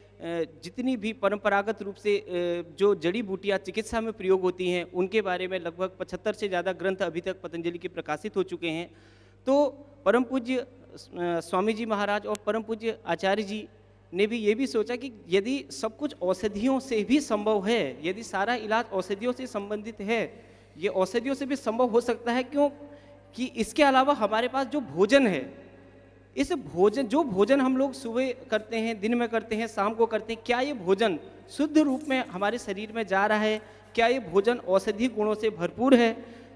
Speaker 6: जितनी भी परंपरागत रूप से जो जड़ी बूटियाँ चिकित्सा में प्रयोग होती हैं उनके बारे में लगभग 75 से ज़्यादा ग्रंथ अभी तक पतंजलि के प्रकाशित हो चुके हैं। तो परम पूज्य स्वामी जी महाराज और परम पूज्य आचार्य जी ने भी ये भी सोचा कि यदि सब कुछ औषधियों से भी संभव है, यदि सारा इलाज औषधियों से संबंधित है, ये औषधियों से भी संभव हो सकता है, क्यों कि इसके अलावा हमारे पास जो भोजन है, इस भोजन हम लोग सुबह करते हैं, दिन में करते हैं, शाम को करते हैं, क्या ये भोजन शुद्ध रूप में हमारे शरीर में जा रहा है? क्या ये भोजन औषधीय गुणों से भरपूर है?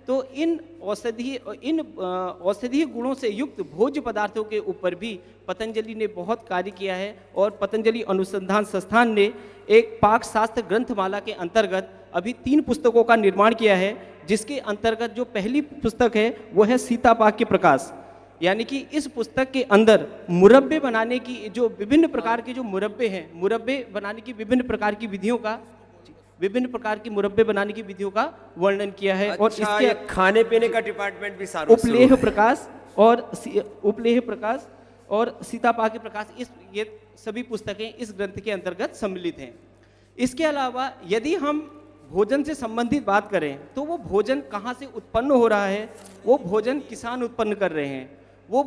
Speaker 6: तो इन औषधीय गुणों से युक्त भोज्य पदार्थों के ऊपर भी पतंजलि ने बहुत कार्य किया है। और पतंजलि अनुसंधान संस्थान ने एक पाक शास्त्र ग्रंथमाला के अंतर्गत अभी 3 पुस्तकों का निर्माण किया है, जिसके अंतर्गत जो पहली पुस्तक है वो है सीता पाक के प्रकाश। यानी कि इस पुस्तक के अंदर मुरब्बे बनाने की जो विभिन्न प्रकार के जो मुरब्बे हैं, मुरब्बे बनाने की विभिन्न प्रकार की मुरब्बे बनाने की विधियों का वर्णन किया है।
Speaker 1: अच्छा,
Speaker 6: और इसके
Speaker 1: खाने पीने का डिपार्टमेंट भी सारा
Speaker 6: उपलेह प्रकाश और सीतापा के प्रकाश, ये सभी पुस्तकें इस ग्रंथ के अंतर्गत सम्मिलित हैं। इसके अलावा यदि हम भोजन से संबंधित बात करें तो वो भोजन कहाँ से उत्पन्न हो रहा है? वो भोजन किसान उत्पन्न कर रहे हैं। वो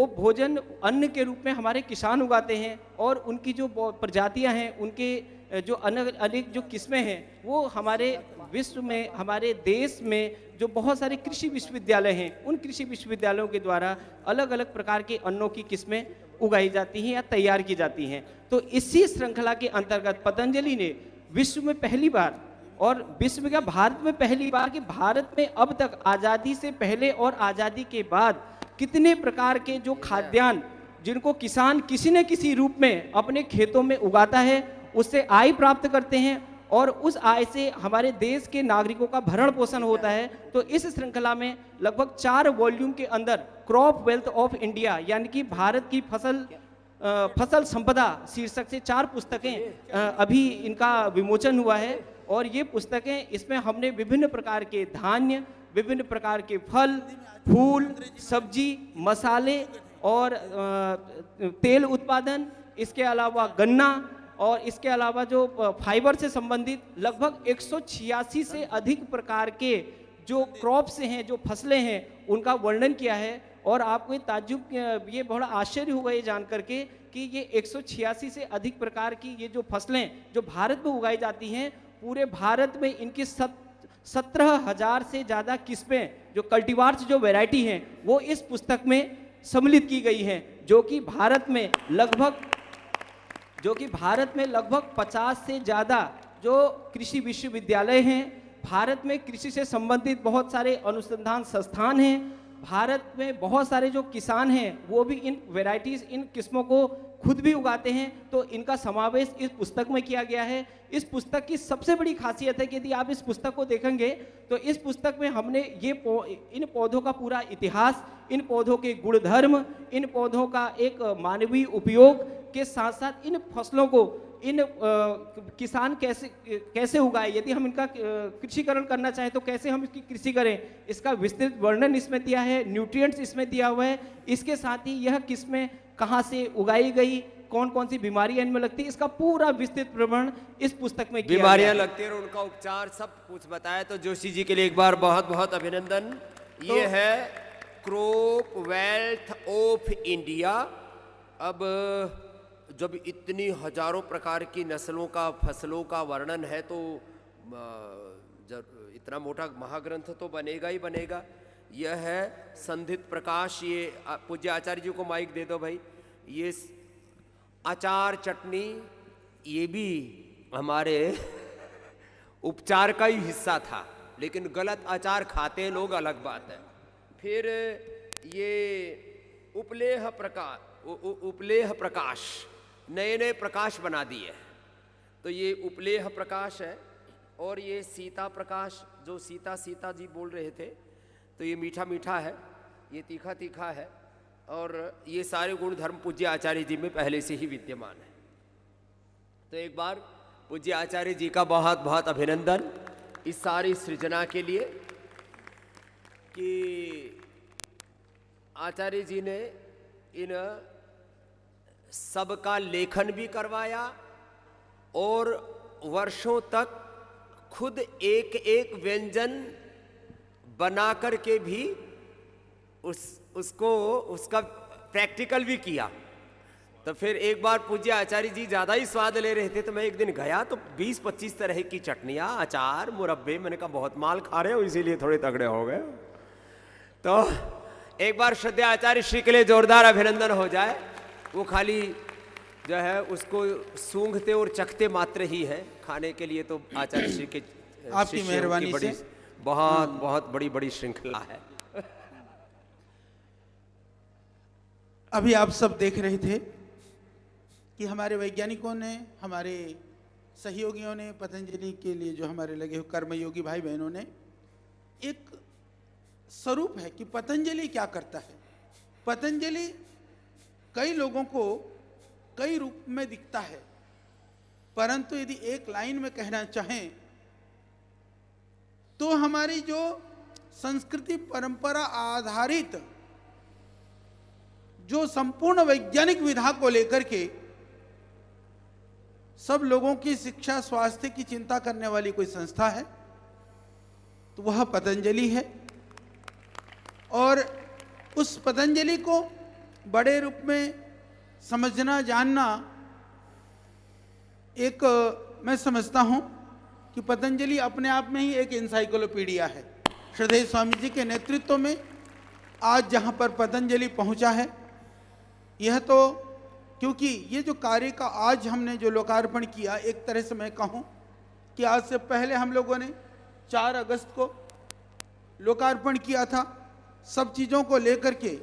Speaker 6: भोजन अन्न के रूप में हमारे किसान उगाते हैं। और उनकी जो प्रजातियां हैं, उनके जो अनेक जो किस्में हैं, वो हमारे विश्व में, हमारे देश में जो बहुत सारे कृषि विश्वविद्यालय हैं, उन कृषि विश्वविद्यालयों के द्वारा अलग अलग प्रकार के अन्नों की किस्में उगाई जाती हैं या तैयार की जाती हैं। तो इसी श्रृंखला के अंतर्गत पतंजलि ने विश्व में पहली बार, और विश्व का भारत में पहली बार, कि भारत में अब तक आज़ादी से पहले और आज़ादी के बाद कितने प्रकार के जो खाद्यान्न जिनको किसान किसी न किसी रूप में अपने खेतों में उगाता है, उससे आय प्राप्त करते हैं और उस आय से हमारे देश के नागरिकों का भरण पोषण होता है। तो इस श्रृंखला में लगभग 4 वॉल्यूम के अंदर क्रॉप वेल्थ ऑफ इंडिया यानी कि भारत की फसल संपदा शीर्षक से 4 पुस्तकें अभी इनका विमोचन हुआ है। और ये पुस्तकें, इसमें हमने विभिन्न प्रकार के धान्य, विभिन्न प्रकार के फल, फूल, सब्जी, मसाले और तेल उत्पादन, इसके अलावा गन्ना, और इसके अलावा जो फाइबर से संबंधित लगभग 186 से अधिक प्रकार के जो क्रॉप्स हैं, जो फसलें हैं, उनका वर्णन किया है। और आपको ये बड़ा आश्चर्य होगा ये जान करके कि ये 186 से अधिक प्रकार की ये जो फसलें जो भारत में उगाई जाती हैं, पूरे भारत में इनकी 17,000 से ज़्यादा किस्में, जो कल्टीवार्स, जो वैरायटी हैं, वो इस पुस्तक में सम्मिलित की गई हैं, जो कि भारत में लगभग 50 से ज़्यादा जो कृषि विश्वविद्यालय हैं, भारत में कृषि से संबंधित बहुत सारे अनुसंधान संस्थान हैं, भारत में बहुत सारे जो किसान हैं वो भी इन वैरायटीज़, इन किस्मों को खुद भी उगाते हैं। तो इनका समावेश इस पुस्तक में किया गया है। इस पुस्तक की सबसे बड़ी खासियत है कि यदि आप इस पुस्तक को देखेंगे तो इस पुस्तक में हमने इन पौधों का पूरा इतिहास, इन पौधों के गुणधर्म, इन पौधों का एक मानवीय उपयोग के साथ साथ इन फसलों को इन किसान कैसे उगाए, यदि हम इनका कृषिकरण करना चाहें तो कैसे हम इसकी कृषि करें, इसका विस्तृत वर्णन इसमें दिया है, न्यूट्रिएंट्स इसमें दिया हुआ है। इसके साथ ही यह किस्में कहाँ से उगाई गई, कौन कौन सी बीमारियां इनमें लगती है, इसका पूरा विस्तृत प्रमाण इस पुस्तक में किया
Speaker 1: बीमारियां
Speaker 6: गया है।
Speaker 1: लगती है और उनका उपचार सब कुछ बताया। तो जोशी जी के लिए एक बार बहुत बहुत अभिनंदन। ये है क्रॉप वेल्थ ऑफ इंडिया। अब जब इतनी हजारों प्रकार की नस्लों का फसलों का वर्णन है तो इतना मोटा महाग्रंथ तो बनेगा ही बनेगा। यह है संधित प्रकाश। ये पूज्य आचार्य जी को माइक दे दो भाई। ये अचार चटनी ये भी हमारे उपचार का ही हिस्सा था, लेकिन गलत अचार खाते लोग, अलग बात है। फिर ये उपलेह प्रकाश, नए नए प्रकाश बना दिए। तो ये उपलेह प्रकाश है। और ये सीता प्रकाश, जो सीता जी बोल रहे थे, तो ये मीठा मीठा है, ये तीखा तीखा है। और ये सारे गुण धर्म पूज्य आचार्य जी में पहले से ही विद्यमान है। तो एक बार पूज्य आचार्य जी का बहुत बहुत अभिनंदन इस सारी सृजना के लिए कि आचार्य जी ने इन सबका लेखन भी करवाया और वर्षों तक खुद एक एक व्यंजन बना कर के भी उसका प्रैक्टिकल भी किया। तो फिर एक बार पूज्य आचार्य जी ज़्यादा ही स्वाद ले रहे थे, तो मैं एक दिन गया तो 20-25 तरह की चटनियाँ, अचार, मुरब्बे, मैंने कहा बहुत माल खा रहे हो, इसीलिए थोड़े तगड़े हो गए। तो एक बार श्रद्धेय आचार्य श्री के लिए जोरदार अभिनंदन हो जाए। वो खाली जो है उसको सूंघते और चखते मात्र ही है, खाने के लिए तो आचार्य श्री के
Speaker 3: आपकी मेहरबानी से
Speaker 1: बहुत बहुत बड़ी बड़ी श्रृंखला है।
Speaker 3: अभी आप सब देख रहे थे कि हमारे वैज्ञानिकों ने, हमारे सहयोगियों ने, पतंजलि के लिए जो हमारे लगे हुए कर्मयोगी भाई बहनों ने एक स्वरूप है कि पतंजलि क्या करता है। पतंजलि कई लोगों को कई रूप में दिखता है, परंतु यदि एक लाइन में कहना चाहें तो हमारी जो संस्कृति परंपरा आधारित जो संपूर्ण वैज्ञानिक विधा को लेकर के सब लोगों की शिक्षा स्वास्थ्य की चिंता करने वाली कोई संस्था है तो वह पतंजलि है। और उस पतंजलि को बड़े रूप में समझना जानना एक मैं समझता हूं कि पतंजलि अपने आप में ही एक एनसाइक्लोपीडिया है। श्रद्धेय स्वामी जी के नेतृत्व में आज जहां पर पतंजलि पहुंचा है, यह तो क्योंकि ये जो कार्य का आज हमने जो लोकार्पण किया, एक तरह से मैं कहूं कि आज से पहले हम लोगों ने 4 अगस्त को लोकार्पण किया था। सब चीज़ों को लेकर के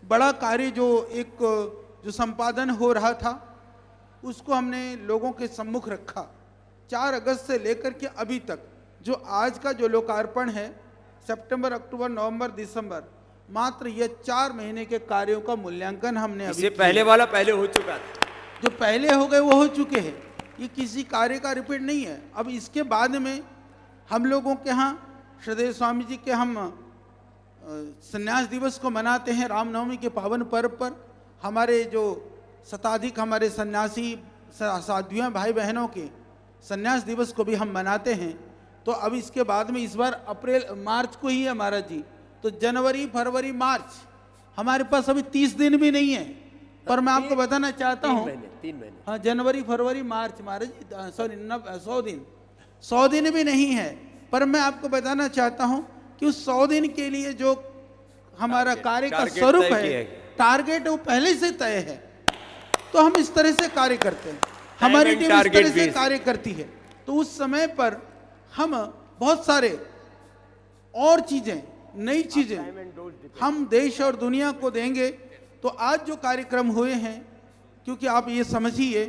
Speaker 3: बड़ा कार्य जो संपादन हो रहा था उसको हमने लोगों के सम्मुख रखा। 4 अगस्त से लेकर के अभी तक जो आज का जो लोकार्पण है, सितंबर, अक्टूबर, नवंबर, दिसंबर, मात्र ये 4 महीने के कार्यों का मूल्यांकन हमने अभी
Speaker 1: पहले वाला पहले हो चुका था।
Speaker 3: जो पहले हो गए वो हो चुके हैं, ये किसी कार्य का रिपीट नहीं है। अब इसके बाद में हम लोगों के यहाँ श्रद्धेय स्वामी जी के हम संन्यास दिवस को मनाते हैं। रामनवमी के पावन पर्व पर हमारे जो शताधिक हमारे सन्यासी साध्वियों भाई बहनों के संन्यास दिवस को भी हम मनाते हैं। तो अब इसके बाद में इस बार मार्च को ही है महाराज जी, तो जनवरी, फरवरी, मार्च हमारे पास अभी 30 दिन भी नहीं है। पर मैं आपको बताना चाहता हूँ
Speaker 1: 3 महीने
Speaker 3: हाँ, जनवरी, फरवरी, मार्च महाराज जी, सॉरी 100 दिन भी नहीं है। पर मैं आपको बताना चाहता हूँ कि उस 100 दिन के लिए जो हमारा कार्य का स्वरूप है, टारगेट वो पहले से तय है। तो हम इस तरह से कार्य करते हैं, हमारी टीम इस तरह से कार्य करती है। तो उस समय पर हम बहुत सारे और चीजें, नई चीजें हम देश और दुनिया को देंगे। तो आज जो कार्यक्रम हुए हैं, क्योंकि आप ये समझिए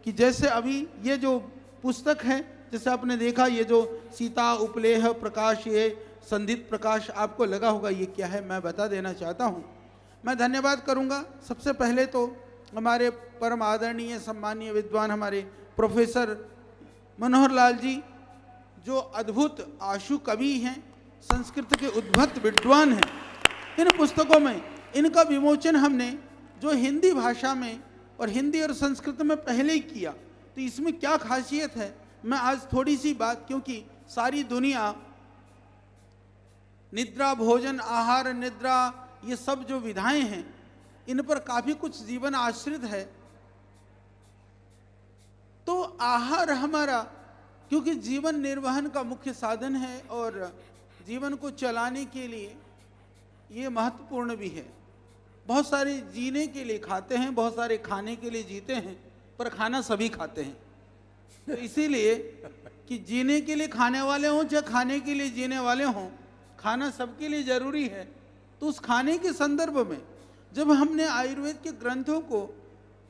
Speaker 3: कि जैसे अभी ये जो पुस्तक है, जैसे आपने देखा ये जो सीता उपलेह प्रकाश, ये संधित प्रकाश आपको लगा होगा ये क्या है, मैं बता देना चाहता हूँ। मैं धन्यवाद करूँगा सबसे पहले तो हमारे परम आदरणीय सम्मानीय विद्वान हमारे प्रोफेसर मनोहर लाल जी जो अद्भुत आशु कवि हैं, संस्कृत के उद्भत विद्वान हैं, इन पुस्तकों में इनका विमोचन हमने जो हिंदी भाषा में और हिंदी और संस्कृत में पहले ही किया, तो इसमें क्या खासियत है, मैं आज थोड़ी सी बात, क्योंकि सारी दुनिया निद्रा, भोजन, आहार, निद्रा, ये सब जो विधाएं हैं इन पर काफी कुछ जीवन आश्रित है। तो आहार हमारा, क्योंकि जीवन निर्वहन का मुख्य साधन है और जीवन को चलाने के लिए ये महत्वपूर्ण भी है। बहुत सारे जीने के लिए खाते हैं, बहुत सारे खाने के लिए जीते हैं, पर खाना सभी खाते हैं। तो इसीलिए कि जीने के लिए खाने वाले हों चाहे खाने के लिए जीने वाले हों, खाना सबके लिए जरूरी है। तो उस खाने के संदर्भ में जब हमने आयुर्वेद के ग्रंथों को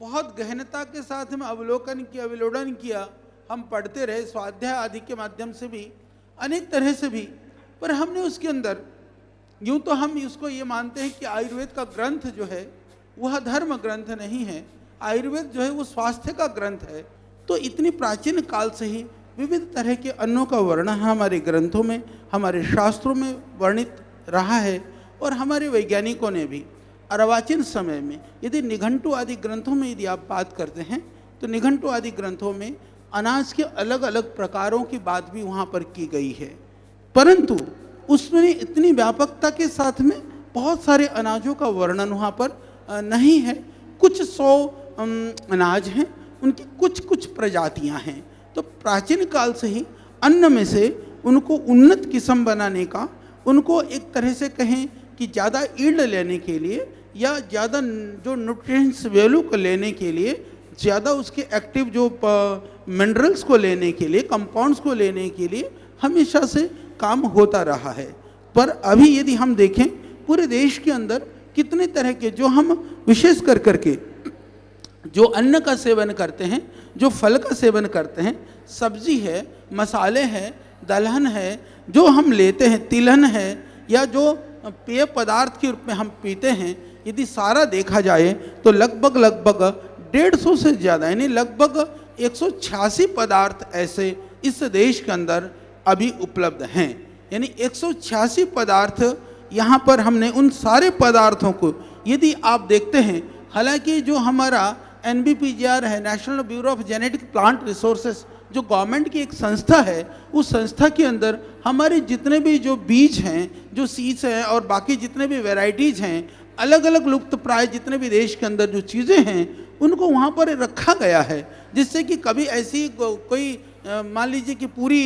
Speaker 3: बहुत गहनता के साथ में अवलोकन किया, विलोडन किया, हम पढ़ते रहे स्वाध्याय आदि के माध्यम से भी, अनेक तरह से भी, पर हमने उसके अंदर यूं तो हम उसको ये मानते हैं कि आयुर्वेद का ग्रंथ जो है वह धर्म ग्रंथ नहीं है, आयुर्वेद जो है वो स्वास्थ्य का ग्रंथ है। तो इतनी प्राचीन काल से ही विविध तरह के अन्नों का वर्णन हमारे ग्रंथों में, हमारे शास्त्रों में वर्णित रहा है। और हमारे वैज्ञानिकों ने भी अर्वाचीन समय में, यदि निघंटु आदि ग्रंथों में यदि आप बात करते हैं तो निघंटु आदि ग्रंथों में अनाज के अलग अलग प्रकारों की बात भी वहाँ पर की गई है, परंतु उसमें इतनी व्यापकता के साथ में बहुत सारे अनाजों का वर्णन वहाँ पर नहीं है। कुछ 100 अनाज हैं, उनकी कुछ कुछ प्रजातियाँ हैं। तो प्राचीन काल से ही अन्न में से उनको उन्नत किस्म बनाने का, उनको एक तरह से कहें कि ज़्यादा ईल्ड लेने के लिए या ज़्यादा जो न्यूट्रिएंट्स वैल्यू को लेने के लिए, ज़्यादा उसके एक्टिव जो मिनरल्स को लेने के लिए, कंपाउंड्स को लेने के लिए हमेशा से काम होता रहा है। पर अभी यदि हम देखें पूरे देश के अंदर कितने तरह के, जो हम विशेष कर करके जो अन्न का सेवन करते हैं, जो फल का सेवन करते हैं, सब्जी है, मसाले हैं, दलहन है, जो हम लेते हैं, तिलहन है, या जो पेय पदार्थ के रूप में हम पीते हैं, यदि सारा देखा जाए तो लगभग 150 से ज़्यादा, यानी लगभग 186 पदार्थ ऐसे इस देश के अंदर अभी उपलब्ध हैं। यानी 186 पदार्थ यहाँ पर हमने उन सारे पदार्थों को यदि आप देखते हैं, हालांकि जो हमारा NBPGR है, national bureau of genetic plant resources, जो गवर्नमेंट की एक संस्था है, उस संस्था के अंदर हमारे जितने भी जो बीज हैं, जो सीड्स हैं और बाकी जितने भी वैरायटीज़ हैं, अलग अलग लुप्त प्राय जितने भी देश के अंदर जो चीज़ें हैं, उनको वहाँ पर रखा गया है, जिससे कि कभी ऐसी कोई मान लीजिए कि पूरी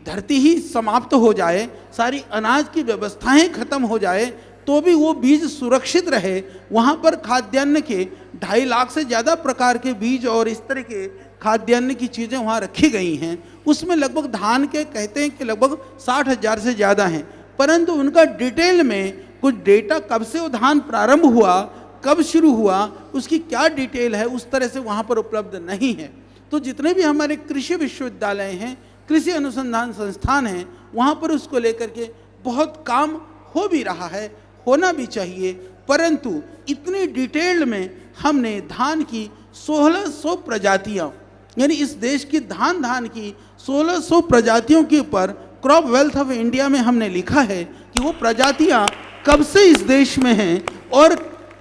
Speaker 3: धरती ही समाप्त हो जाए, सारी अनाज की व्यवस्थाएं खत्म हो जाए, तो भी वो बीज सुरक्षित रहे। वहाँ पर खाद्यान्न के 2.5 लाख से ज़्यादा प्रकार के बीज और इस तरह के खाद्यान्न की चीज़ें वहाँ रखी गई हैं। उसमें लगभग धान के कहते हैं कि लगभग 60,000 से ज़्यादा हैं, परंतु उनका डिटेल में कुछ डेटा, कब से वो धान प्रारंभ हुआ, कब शुरू हुआ, उसकी क्या डिटेल है, उस तरह से वहाँ पर उपलब्ध नहीं है। तो जितने भी हमारे कृषि विश्वविद्यालय हैं, कृषि अनुसंधान संस्थान हैं, वहाँ पर उसको लेकर के बहुत काम हो भी रहा है, होना भी चाहिए, परंतु इतनी डिटेल में हमने धान की 1600 प्रजातियाँ, यानी इस देश की धान की 1600 प्रजातियों के ऊपर क्रॉप वेल्थ ऑफ इंडिया में हमने लिखा है कि वो प्रजातियाँ कब से इस देश में हैं और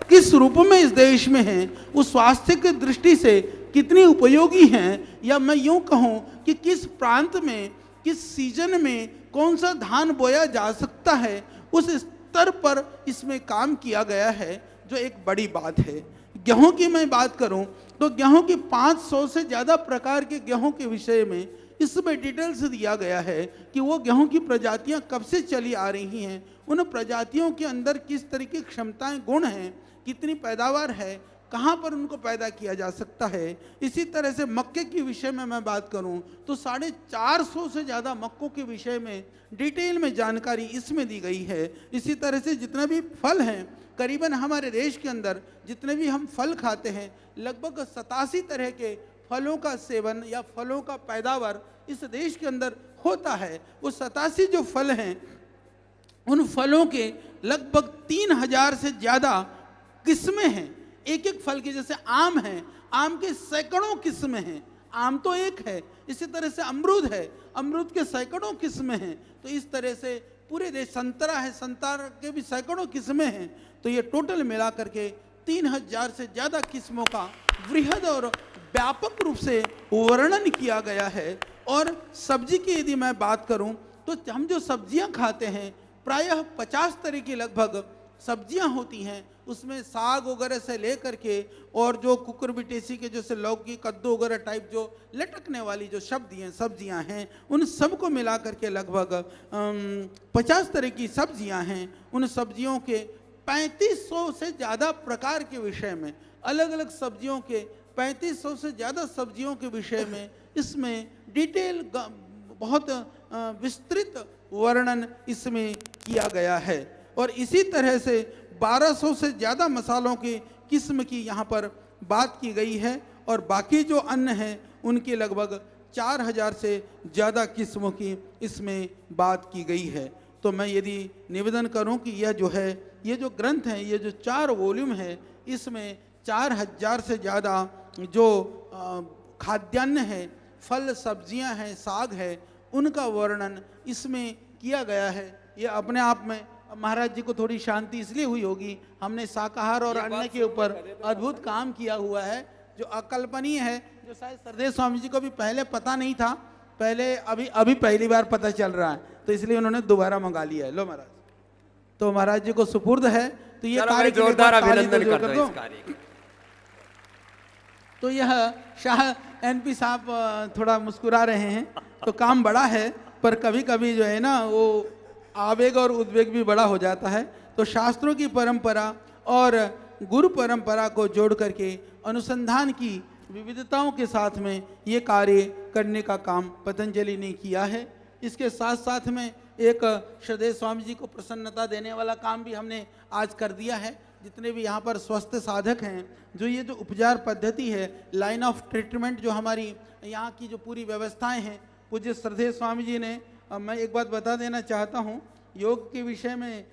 Speaker 3: किस रूप में इस देश में हैं, उस स्वास्थ्य की दृष्टि से कितनी उपयोगी हैं, या मैं यूँ कहूँ कि किस प्रांत में, किस सीजन में कौन सा धान बोया जा सकता है, उस स्तर पर इसमें काम किया गया है, जो एक बड़ी बात है। गेहूं की मैं बात करूं तो गेहूं की 500 से ज़्यादा प्रकार के गेहूं के विषय में इसमें डिटेल्स दिया गया है कि वो गेहूं की प्रजातियां कब से चली आ रही हैं, उन प्रजातियों के अंदर किस तरह की क्षमताएं, गुण हैं, कितनी पैदावार है, कहाँ पर उनको पैदा किया जा सकता है। इसी तरह से मक्के के विषय में मैं बात करूं तो 450 से ज़्यादा मक्कों के विषय में डिटेल में जानकारी इसमें दी गई है। इसी तरह से जितने भी फल हैं, करीबन हमारे देश के अंदर जितने भी हम फल खाते हैं, लगभग 87 तरह के फलों का सेवन या फलों का पैदावार इस देश के अंदर होता है। वो 87 जो फल हैं, उन फलों के लगभग 3000 से ज़्यादा किस्में हैं। एक एक फल की, जैसे आम है, आम के सैकड़ों किस्में हैं। आम तो एक है, इसी तरह से अमरूद है, अमरूद के सैकड़ों किस्में हैं। तो इस तरह से पूरे देश, संतरा है, संतरा के भी सैकड़ों किस्में हैं। तो ये टोटल मिला करके 3000 से ज़्यादा किस्मों का वृहद और व्यापक रूप से वर्णन किया गया है। और सब्जी की यदि मैं बात करूं तो हम जो सब्जियां खाते हैं प्रायः 50 तरह की लगभग सब्जियां होती हैं। उसमें साग वगैरह से लेकर के और जो कुकुरबिटेसी के जैसे लौकी, कद्दू वगैरह टाइप जो लटकने वाली जो सब्जियां हैं, उन सबको मिला करके लगभग 50 तरह की सब्जियां हैं। उन सब्जियों के 3500 से ज़्यादा प्रकार के विषय में, अलग अलग सब्जियों के 3500 से ज़्यादा सब्जियों के विषय में इसमें डिटेल बहुत विस्तृत वर्णन इसमें किया गया है। और इसी तरह से 1200 से ज़्यादा मसालों की किस्म की यहाँ पर बात की गई है। और बाकी जो अन्न हैं उनकी लगभग 4000 से ज़्यादा किस्मों की इसमें बात की गई है। तो मैं यदि निवेदन करूं कि यह जो है, ये जो ग्रंथ है, ये जो 4 वॉल्यूम है, इसमें 4000 से ज़्यादा जो खाद्यान्न है, फल सब्जियां हैं, साग है, उनका वर्णन इसमें किया गया है। ये अपने आप में महाराज जी को थोड़ी शांति इसलिए हुई होगी, हमने शाकाहार और अन्न के ऊपर अद्भुत काम किया हुआ है जो अकल्पनीय है, जो शायद श्रद्धेय स्वामी जी को भी पहले पता नहीं था, पहले अभी पहली बार पता चल रहा है, तो इसलिए उन्होंने दोबारा मंगा लिया है। लो महाराज, तो महाराज जी को सुपुर्द है। तो ये कार्य
Speaker 1: जोरदार अभिनंदन करता हूं इस कार्य का।
Speaker 3: तो यह शाह एनपी साहब थोड़ा मुस्कुरा रहे हैं, तो काम बड़ा है, पर कभी कभी जो है ना वो आवेग और उद्वेग भी बड़ा हो जाता है। तो शास्त्रों की परंपरा और गुरु परंपरा को जोड़ करके अनुसंधान की विविधताओं के साथ में ये कार्य करने का काम पतंजलि ने किया है। इसके साथ साथ में एक श्रद्धेय स्वामी जी को प्रसन्नता देने वाला काम भी हमने आज कर दिया है। जितने भी यहाँ पर स्वस्थ साधक हैं, जो ये जो उपचार पद्धति है, लाइन ऑफ ट्रीटमेंट, जो हमारी यहाँ की जो पूरी व्यवस्थाएं हैं, पूज्य श्रद्धेय स्वामी जी ने, मैं एक बात बता देना चाहता हूँ, योग के विषय में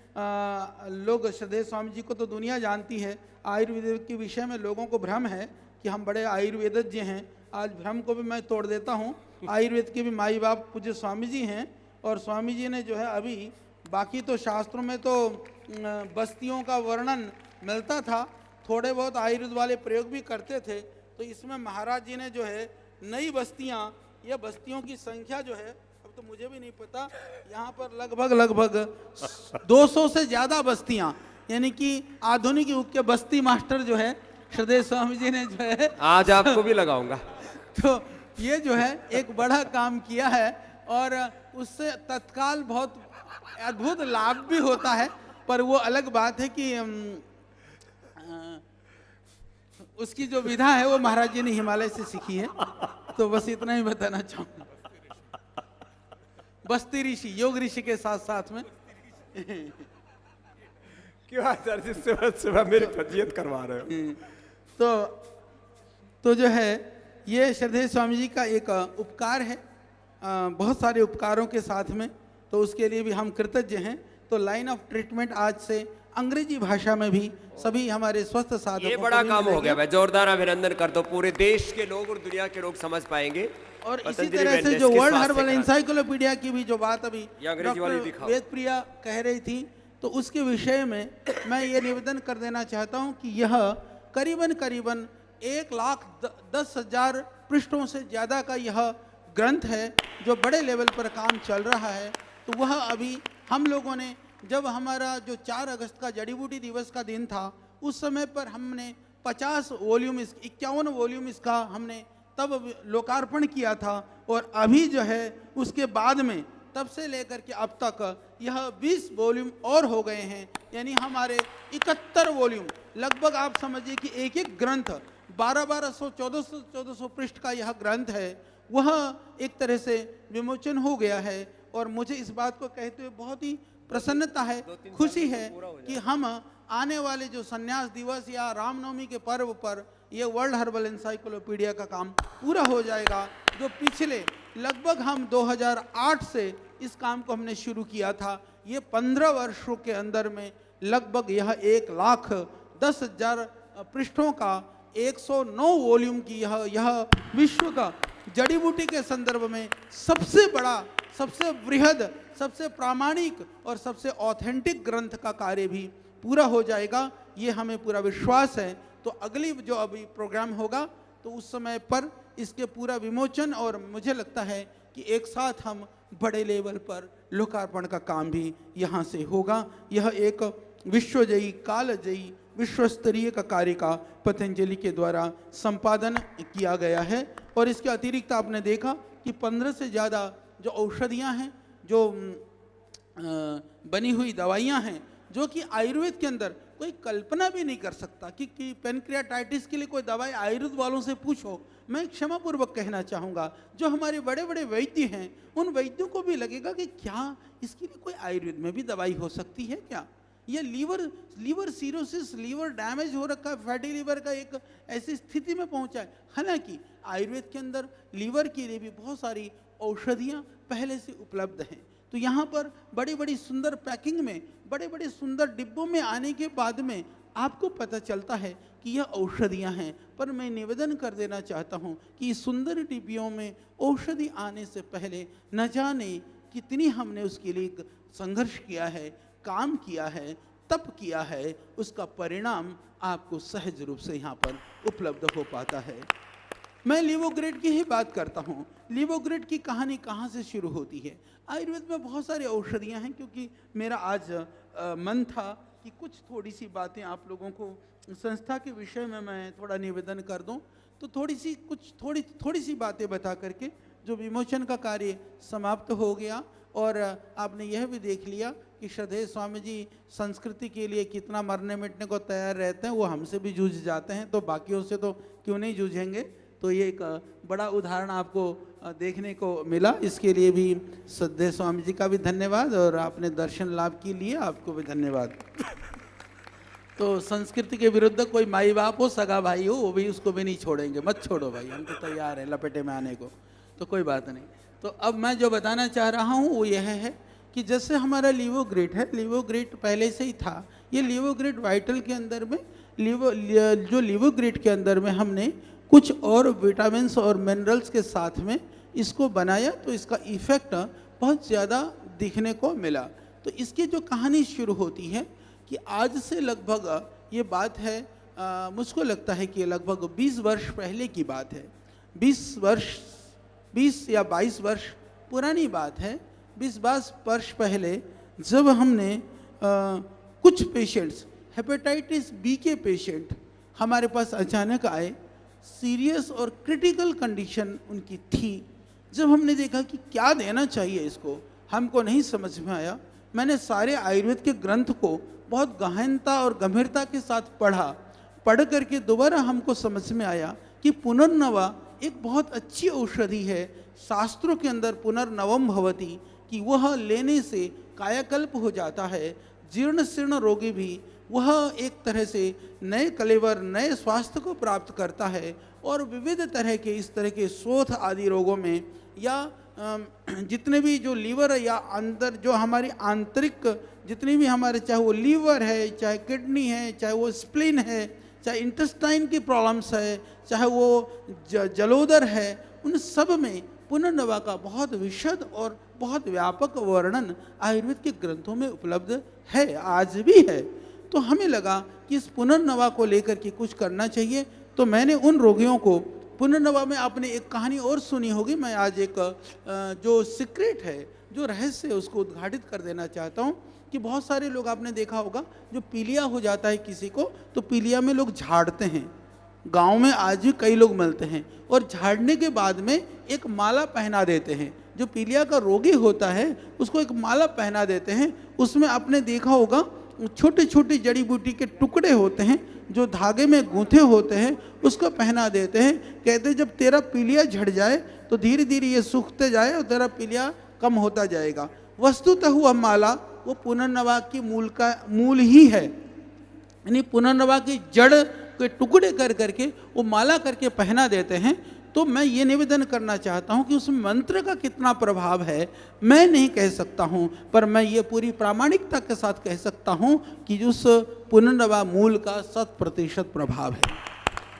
Speaker 3: लोग, श्रद्धेय स्वामी जी को तो दुनिया जानती है, आयुर्वेद के विषय में लोगों को भ्रम है कि हम बड़े आयुर्वेदज्ञ हैं। आज भ्रम को भी मैं तोड़ देता हूँ। आयुर्वेद के भी माई बाप पूज्य स्वामी जी हैं, और स्वामी जी ने जो है अभी, बाकी तो शास्त्रों में तो बस्तियों का वर्णन मिलता था, थोड़े बहुत आयुर्वेद वाले प्रयोग भी करते थे। तो इसमें महाराज जी ने जो है नई बस्तियां, या बस्तियों की संख्या जो है, अब तो मुझे भी नहीं पता, यहाँ पर लगभग 200 से ज़्यादा बस्तियां, यानी कि आधुनिक युग के बस्ती मास्टर जो है श्रद्धेय स्वामी जी ने जो है,
Speaker 1: आज आपको भी लगाऊंगा।
Speaker 3: तो ये जो है एक बड़ा काम किया है, और उससे तत्काल बहुत अद्भुत लाभ भी होता है। पर वो अलग बात है कि उसकी जो विधा है वो महाराज जी ने हिमालय से सीखी है। तो बस इतना ही बताना चाहूंगा। बस्ती ऋषि, योग ऋषि के साथ साथ में
Speaker 1: क्यों सर जी सुबह मेरी फजीयत करवा रहे हो?
Speaker 3: तो जो है ये श्रद्धेय स्वामी जी का एक उपकार है, बहुत सारे उपकारों के साथ में, तो उसके लिए भी हम कृतज्ञ हैं। तो लाइन ऑफ ट्रीटमेंट आज से अंग्रेजी भाषा में भी सभी हमारे स्वस्थ साधकों,
Speaker 1: ये बड़ा काम हो गया भाई, जोरदार अभिनंदन कर दो। पूरे देश के लोग और दुनिया के लोग समझ पाएंगे।
Speaker 3: और इसी तरह से जो वर्ल्ड हर्बल इंसाइक्लोपीडिया की भी जो बात अभी डॉक्टर वेदप्रिया कह रही थी, तो उसके विषय में मैं ये निवेदन कर देना चाहता हूँ कि यह करीबन 1,10,000 पृष्ठों से ज़्यादा का यह ग्रंथ है, जो बड़े लेवल पर काम चल रहा है। तो वह अभी हम लोगों ने, जब हमारा जो 4 अगस्त का जड़ी बूटी दिवस का दिन था, उस समय पर हमने 50 वॉल्यूम, 51 वॉल्यूम इसका हमने तब लोकार्पण किया था। और अभी जो है उसके बाद में, तब से लेकर के अब तक यह 20 वॉल्यूम और हो गए हैं, यानी हमारे 71 वॉल्यूम, लगभग आप समझिए कि एक एक ग्रंथ 1200 1400 पृष्ठ का यह ग्रंथ है, वह एक तरह से विमोचन हो गया है। और मुझे इस बात को कहते हुए बहुत ही प्रसन्नता है, खुशी है कि हम आने वाले जो संन्यास दिवस या रामनवमी के पर्व पर ये वर्ल्ड हर्बल इंसाइक्लोपीडिया का काम पूरा हो जाएगा। जो पिछले लगभग हम 2008 से इस काम को हमने शुरू किया था, ये 15 वर्षों के अंदर में लगभग यह 1,10,000 पृष्ठों का 109 वॉल्यूम की यह विश्व का जड़ी बूटी के संदर्भ में सबसे बड़ा, सबसे बृहद, सबसे प्रामाणिक और सबसे ऑथेंटिक ग्रंथ का कार्य भी पूरा हो जाएगा, ये हमें पूरा विश्वास है। तो अगली जो अभी प्रोग्राम होगा तो उस समय पर इसके पूरा विमोचन, और मुझे लगता है कि एक साथ हम बड़े लेवल पर लोकार्पण का काम भी यहाँ से होगा। यह एक विश्वजयी, कालजयी, विश्व स्तरीय का कार्य का पतंजलि के द्वारा संपादन किया गया है। और इसके अतिरिक्त आपने देखा कि 15 से ज़्यादा जो औषधियाँ हैं, जो बनी हुई दवाइयाँ हैं, जो कि आयुर्वेद के अंदर कोई कल्पना भी नहीं कर सकता कि पेनक्रियाटाइटिस के लिए कोई दवाई आयुर्वेद वालों से पूछो। मैं क्षमापूर्वक कहना चाहूँगा, जो हमारे बड़े बड़े वैद्य हैं, उन वैद्यों को भी लगेगा कि क्या इसके लिए कोई आयुर्वेद में भी दवाई हो सकती है क्या? ये लीवर सीरोसिस, लीवर डैमेज हो रखा है, फैटी लीवर का एक ऐसी स्थिति में पहुंचा है। हालांकि आयुर्वेद के अंदर लीवर के लिए भी बहुत सारी औषधियां पहले से उपलब्ध हैं। तो यहाँ पर बड़ी बड़ी सुंदर पैकिंग में, बड़े बड़े सुंदर डिब्बों में आने के बाद में आपको पता चलता है कि यह औषधियाँ हैं। पर मैं निवेदन कर देना चाहता हूँ कि इस सुंदर डिब्बियों में औषधि आने से पहले न जाने कितनी हमने उसके लिए संघर्ष किया है, काम किया है, तप किया है, उसका परिणाम आपको सहज रूप से यहाँ पर उपलब्ध हो पाता है। मैं लिवोग्रेड की ही बात करता हूँ। लिवोग्रेड की कहानी कहाँ से शुरू होती है? आयुर्वेद में बहुत सारी औषधियाँ हैं, क्योंकि मेरा आज मन था कि कुछ थोड़ी सी बातें आप लोगों को संस्था के विषय में मैं थोड़ा निवेदन कर दूं। तो थोड़ी सी बातें बता करके जो विमोचन का कार्य समाप्त हो गया। और आपने यह भी देख लिया कि श्रद्धेय स्वामी जी संस्कृति के लिए कितना मरने मिटने को तैयार रहते हैं, वो हमसे भी जूझ जाते हैं, तो बाकियों से तो क्यों नहीं जूझेंगे। तो ये एक बड़ा उदाहरण आपको देखने को मिला, इसके लिए भी श्रद्धेय स्वामी जी का भी धन्यवाद, और आपने दर्शन लाभ के लिए आपको भी धन्यवाद। तो संस्कृति के विरुद्ध कोई माई बाप हो, सगा भाई हो, वो भी उसको भी नहीं छोड़ेंगे। मत छोड़ो भाई, हम तो तैयार हैं लपेटे में आने को, तो कोई बात नहीं। तो अब मैं जो बताना चाह रहा हूँ वो यह है कि जैसे हमारा लिवोग्रेड है, लिवोग्रेड पहले से ही था। ये लिवोग्रेड वाइटल के अंदर में जो लिवोग्रेड के अंदर में हमने कुछ और विटामिन्स और मिनरल्स के साथ में इसको बनाया, तो इसका इफ़ेक्ट बहुत ज़्यादा दिखने को मिला। तो इसकी जो कहानी शुरू होती है कि आज से लगभग ये बात है, मुझको लगता है कि लगभग 20 वर्ष पहले की बात है। 20 या 22 वर्ष पुरानी बात है। 20 वर्ष पहले जब हमने कुछ पेशेंट्स, हेपेटाइटिस बी के पेशेंट हमारे पास अचानक आए, सीरियस और क्रिटिकल कंडीशन उनकी थी। जब हमने देखा कि क्या देना चाहिए इसको, हमको नहीं समझ में आया। मैंने सारे आयुर्वेद के ग्रंथ को बहुत गहनता और गंभीरता के साथ पढ़ करके दोबारा हमको समझ में आया कि पुनर्नवा एक बहुत अच्छी औषधि है। शास्त्रों के अंदर पुनर्नवम भवति, कि वह लेने से कायाकल्प हो जाता है। जीर्ण शीर्ण रोगी भी वह एक तरह से नए कलेवर, नए स्वास्थ्य को प्राप्त करता है। और विविध तरह के इस तरह के शोथ आदि रोगों में, या जितने भी जो लीवर या अंदर जो हमारी आंतरिक जितनी भी हमारे, चाहे वो लीवर है, चाहे किडनी है, चाहे वो स्प्लीन है, चाहे इंटेस्टाइन की प्रॉब्लम्स है, चाहे वो जलोदर है, उन सब में पुनर्नवा का बहुत विशद और बहुत व्यापक वर्णन आयुर्वेद के ग्रंथों में उपलब्ध है, आज भी है। तो हमें लगा कि इस पुनर्नवा को लेकर के कुछ करना चाहिए। तो मैंने उन रोगियों को, पुनर्नवा में आपने एक कहानी और सुनी होगी, मैं आज एक जो सीक्रेट है, जो रहस्य है, उसको उद्घाटित कर देना चाहता हूँ। कि बहुत सारे लोग आपने देखा होगा, जो पीलिया हो जाता है किसी को, तो पीलिया में लोग झाड़ते हैं। गांव में आज भी कई लोग मिलते हैं, और झाड़ने के बाद में एक माला पहना देते हैं। जो पीलिया का रोगी होता है उसको एक माला पहना देते हैं। उसमें आपने देखा होगा छोटे छोटे जड़ी बूटी के टुकड़े होते हैं, जो धागे में गूंथे होते हैं, उसको पहना देते हैं। कहते हैं जब तेरा पीलिया झड़ जाए तो धीरे धीरे ये सूखते जाए और तेरा पीलिया कम होता जाएगा। वस्तुतः वह माला वो पुनर्नवा की मूल ही है, यानी पुनर्नवा की जड़ के टुकड़े कर करके वो माला करके पहना देते हैं। तो मैं ये निवेदन करना चाहता हूँ कि उस मंत्र का कितना प्रभाव है मैं नहीं कह सकता हूँ, पर मैं ये पूरी प्रामाणिकता के साथ कह सकता हूँ कि उस पुनर्नवा मूल का 100% प्रभाव है।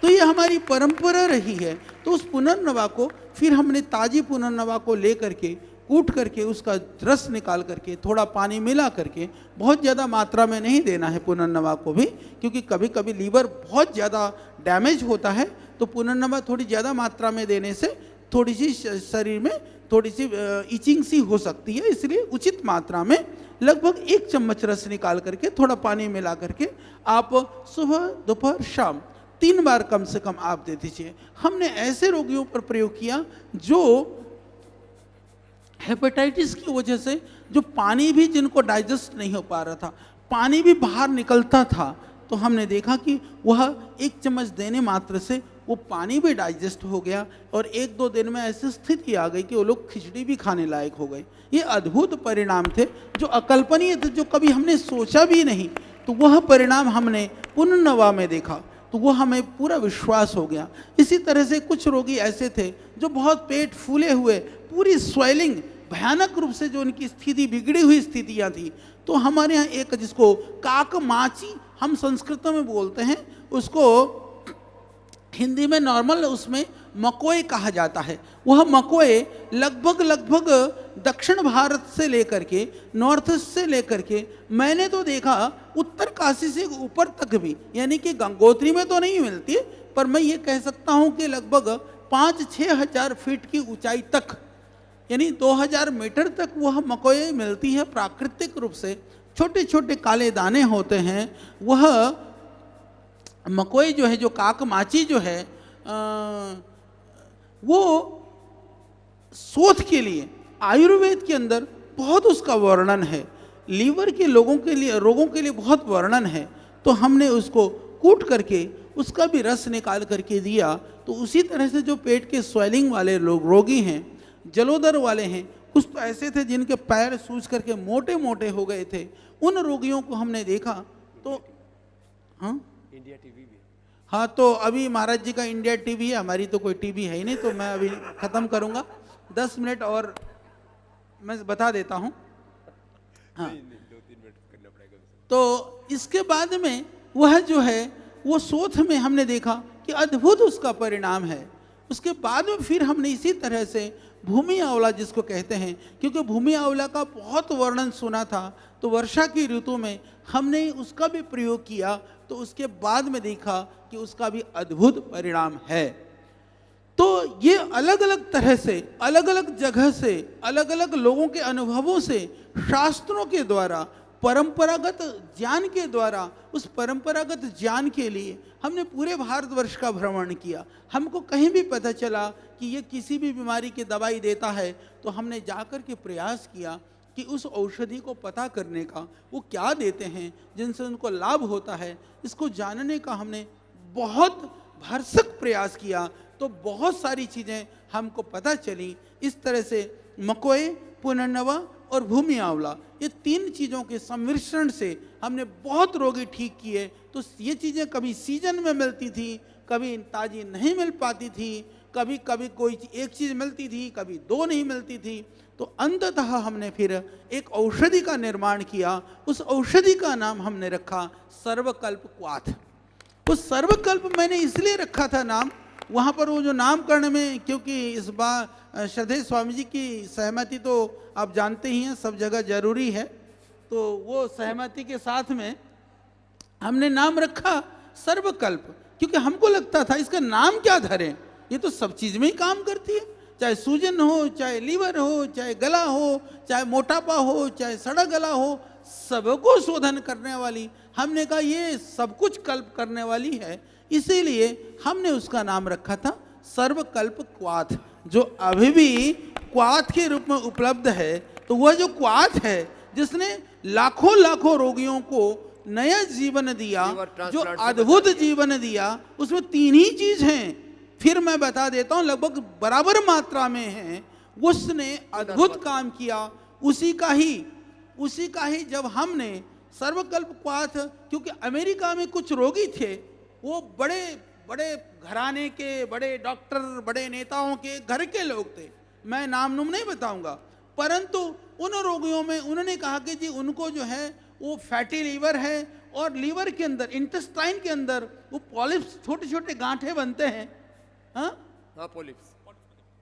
Speaker 3: तो ये हमारी परंपरा रही है। तो उस पुनर्नवा को फिर हमने ताजी पुनर्नवा को ले करके कूट करके उसका रस निकाल करके थोड़ा पानी मिला करके, बहुत ज़्यादा मात्रा में नहीं देना है पुनर्नवा को भी, क्योंकि कभी कभी लीवर बहुत ज़्यादा डैमेज होता है। तो पुनर्नवा थोड़ी ज़्यादा मात्रा में देने से थोड़ी सी शरीर में थोड़ी सी इचिंग सी हो सकती है, इसलिए उचित मात्रा में लगभग 1 चम्मच रस निकाल करके थोड़ा पानी मिला करके आप सुबह दोपहर शाम 3 बार कम से कम आप दे दीजिए। हमने ऐसे रोगियों पर प्रयोग किया जो हेपेटाइटिस की वजह से, जो पानी भी जिनको डाइजेस्ट नहीं हो पा रहा था, पानी भी बाहर निकलता था, तो हमने देखा कि वह 1 चम्मच देने मात्र से वो पानी भी डाइजेस्ट हो गया और 1-2 दिन में ऐसी स्थिति आ गई कि वो लोग खिचड़ी भी खाने लायक हो गए। ये अद्भुत परिणाम थे जो अकल्पनीय थे, जो कभी हमने सोचा भी नहीं। तो वह परिणाम हमने पुनर्नवा में देखा, तो वो हमें पूरा विश्वास हो गया। इसी तरह से कुछ रोगी ऐसे थे जो बहुत पेट फूले हुए, पूरी स्वेलिंग, भयानक रूप से जो उनकी स्थिति, बिगड़ी हुई स्थितियाँ थी, तो हमारे यहाँ एक जिसको काकमाची हम संस्कृत में बोलते हैं, उसको हिंदी में नॉर्मल उसमें मकोए कहा जाता है। वह मकोए लगभग दक्षिण भारत से लेकर के, नॉर्थ ईस्ट से लेकर के, मैंने तो देखा उत्तर काशी से ऊपर तक भी, यानी कि गंगोत्री में तो नहीं मिलती, पर मैं ये कह सकता हूँ कि लगभग 5-6 हज़ार फीट की ऊंचाई तक, यानी 2000 मीटर तक वह मकोए मिलती है प्राकृतिक रूप से। छोटे छोटे काले दाने होते हैं। वह मकोए जो है, जो काकमाची जो है, वो शोध के लिए आयुर्वेद के अंदर बहुत उसका वर्णन है, लीवर के रोगों के लिए बहुत वर्णन है। तो हमने उसको कूट करके उसका भी रस निकाल करके दिया। तो उसी तरह से जो पेट के स्वेलिंग वाले लोग रोगी हैं, जलोदर वाले हैं, कुछ तो ऐसे थे जिनके पैर सूज करके मोटे मोटे हो गए थे, उन रोगियों को हमने देखा। तो हाँ,
Speaker 1: इंडिया टीवी भी,
Speaker 3: हाँ, तो अभी महाराज जी का इंडिया टीवी है, हमारी तो कोई टीवी है ही नहीं, तो मैं अभी ख़त्म करूँगा, 10 मिनट और मैं बता देता हूँ। हाँ,
Speaker 1: 2-3 मिनट करना पड़ेगा।
Speaker 3: तो इसके बाद में वह जो है, वो शोध में हमने देखा कि अद्भुत उसका परिणाम है। उसके बाद में फिर हमने इसी तरह से भूमि आंवला जिसको कहते हैं, क्योंकि भूमि आंवला का बहुत वर्णन सुना था, तो वर्षा की ऋतु में हमने उसका भी प्रयोग किया। तो उसके बाद में देखा कि उसका भी अद्भुत परिणाम है। तो ये अलग अलग तरह से, अलग अलग जगह से, अलग अलग लोगों के अनुभवों से, शास्त्रों के द्वारा, परंपरागत ज्ञान के द्वारा, उस परंपरागत ज्ञान के लिए हमने पूरे भारतवर्ष का भ्रमण किया। हमको कहीं भी पता चला कि ये किसी भी बीमारी की दवाई देता है, तो हमने जाकर के प्रयास किया कि उस औषधि को पता करने का, वो क्या देते हैं जिनसे उनको लाभ होता है, इसको जानने का हमने बहुत भरसक प्रयास किया। तो बहुत सारी चीज़ें हमको पता चली। इस तरह से मकोए, पुनर्नवा और भूमि आंवला, ये 3 चीज़ों के सम्मिश्रण से हमने बहुत रोगी ठीक किए। तो ये चीज़ें कभी सीजन में मिलती थी, कभी ताज़ी नहीं मिल पाती थी, कभी कभी कोई एक चीज़ मिलती थी, कभी 2 नहीं मिलती थी। तो अंततः हमने फिर एक औषधि का निर्माण किया। उस औषधि का नाम हमने रखा सर्वकल्प क्वाथ। उस सर्वकल्प मैंने इसलिए रखा था नाम, वहाँ पर वो जो नामकरण में, क्योंकि इस बार श्रद्धेय स्वामी जी की सहमति तो आप जानते ही हैं, सब जगह जरूरी है, तो वो सहमति के साथ में हमने नाम रखा सर्वकल्प। क्योंकि हमको लगता था इसका नाम क्या धरें, ये तो सब चीज़ में ही काम करती है, चाहे सूजन हो, चाहे लीवर हो, चाहे गला हो, चाहे मोटापा हो, चाहे सड़ा गला हो, सबको शोधन करने वाली। हमने कहा ये सब कुछ कल्प करने वाली है, इसीलिए हमने उसका नाम रखा था सर्वकल्प क्वाथ, जो अभी भी क्वाथ के रूप में उपलब्ध है। तो वह जो क्वाथ है जिसने लाखों लाखों रोगियों को नया जीवन दिया, जो अद्भुत जीवन दिया, उसमें 3 ही चीज हैं। फिर मैं बता देता हूं, लगभग बराबर मात्रा में है। उसने अद्भुत काम किया, उसी का ही जब हमने सर्वकल्प क्वाथ, क्योंकि अमेरिका में कुछ रोगी थे, वो बड़े बड़े घराने के, बड़े डॉक्टर, बड़े नेताओं के घर के लोग थे, मैं नाम नहीं बताऊंगा, परंतु उन रोगियों में उन्होंने कहा कि जी उनको जो है वो फैटी लीवर है और लीवर के अंदर, इंटेस्टाइन के अंदर वो पॉलिप्स, छोटे छोटे गांठे बनते हैं। हाँ
Speaker 1: हाँ, पोलिप्स।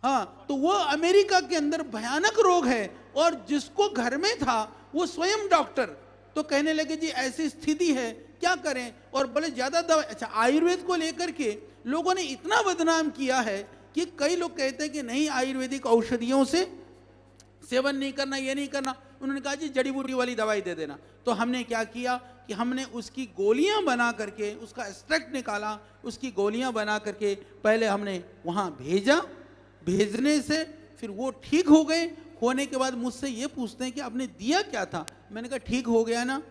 Speaker 3: हाँ, तो वो अमेरिका के अंदर भयानक रोग है, और जिसको घर में था वो स्वयं डॉक्टर, तो कहने लगे जी ऐसी स्थिति है, क्या करें, और बोले ज्यादा दवा। अच्छा, आयुर्वेद को लेकर के लोगों ने इतना बदनाम किया है कि कई लोग कहते हैं कि नहीं, आयुर्वेदिक औषधियों से सेवन नहीं करना, ये नहीं करना। उन्होंने कहा जी जड़ी बूटी वाली दवाई दे देना। तो हमने क्या किया कि हमने उसकी गोलियां बना करके, उसका एक्सट्रैक्ट निकाला, उसकी गोलियां बना करके पहले हमने वहां भेजा। भेजने से फिर वो ठीक हो गए। होने के बाद मुझसे ये पूछते हैं कि आपने दिया क्या था। मैंने कहा ठीक हो गया ना।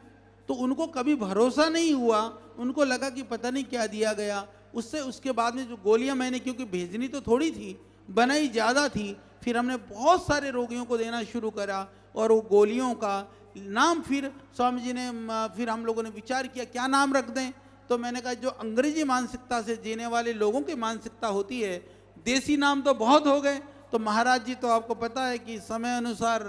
Speaker 3: तो उनको कभी भरोसा नहीं हुआ, उनको लगा कि पता नहीं क्या दिया गया। उसके बाद में जो गोलियां मैंने, क्योंकि भेजनी तो थोड़ी थी, बनाई ज़्यादा थी, फिर हमने बहुत सारे रोगियों को देना शुरू करा। और वो गोलियों का नाम फिर स्वामी जी ने, फिर हम लोगों ने विचार किया क्या नाम रख दें। तो मैंने कहा जो अंग्रेजी मानसिकता से जीने वाले लोगों की मानसिकता होती है, देसी नाम तो बहुत हो गए। तो महाराज जी तो आपको पता है कि समय अनुसार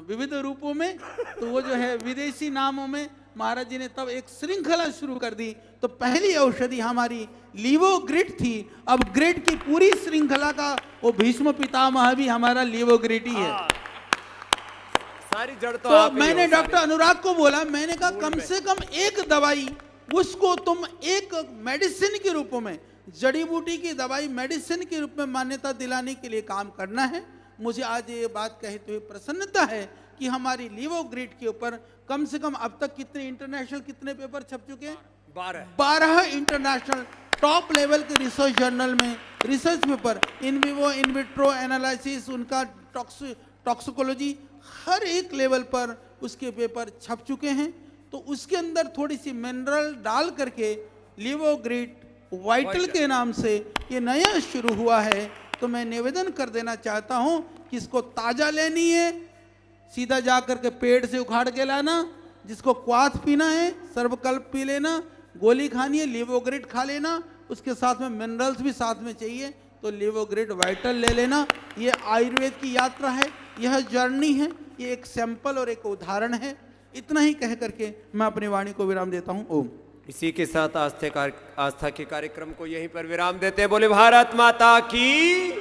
Speaker 3: विविध रूपों में, तो वो जो है विदेशी नामों में महाराज जी ने तब एक श्रृंखला शुरू कर दी। तो पहली औषधि हमारी लीवोग्रिट थी। अब ग्रिट की पूरी श्रृंखला का वो भीष्म पितामह भी हमारा लीवोग्रिट ही है।
Speaker 1: सारी जड़ तो
Speaker 3: तो मैंने डॉक्टर अनुराग को बोला, मैंने कहा कम से कम एक दवाई, उसको तुम एक मेडिसिन के रूप में, जड़ी बूटी की दवाई मेडिसिन के रूप में मान्यता दिलाने के लिए काम करना है। मुझे आज ये बात कहते हुए प्रसन्नता है कि हमारी लीवोग्रिट के ऊपर कम से कम अब तक कितने इंटरनेशनल, कितने पेपर छप चुके हैं? 12 इंटरनेशनल टॉप लेवल के रिसर्च जर्नल में research paper, in vivo in vitro analysis, उनका टॉक्सिकोलॉजी, हर एक लेवल पर उसके पेपर छप चुके हैं। तो उसके अंदर थोड़ी सी मिनरल डाल करके लीवोग्रिट वाइटल के नाम से ये नया शुरू हुआ है। तो मैं निवेदन कर देना चाहता हूं कि इसको ताजा लेनी है, सीधा जा करके पेड़ से उखाड़ के लाना। जिसको क्वाथ पीना है सर्वकल्प पी लेना, गोली खानी है लीवोग्रिट खा लेना, उसके साथ में मिनरल्स भी साथ में चाहिए तो लीवोग्रिट वाइटल ले लेना। ये आयुर्वेद की यात्रा है, यह जर्नी है, ये एक सैंपल और एक उदाहरण है। इतना ही कह करके मैं अपनी वाणी को विराम देता हूँ। ओम।
Speaker 1: इसी के साथ आस्था के कार्यक्रम को यहीं पर विराम देते हैं। बोले भारत माता की।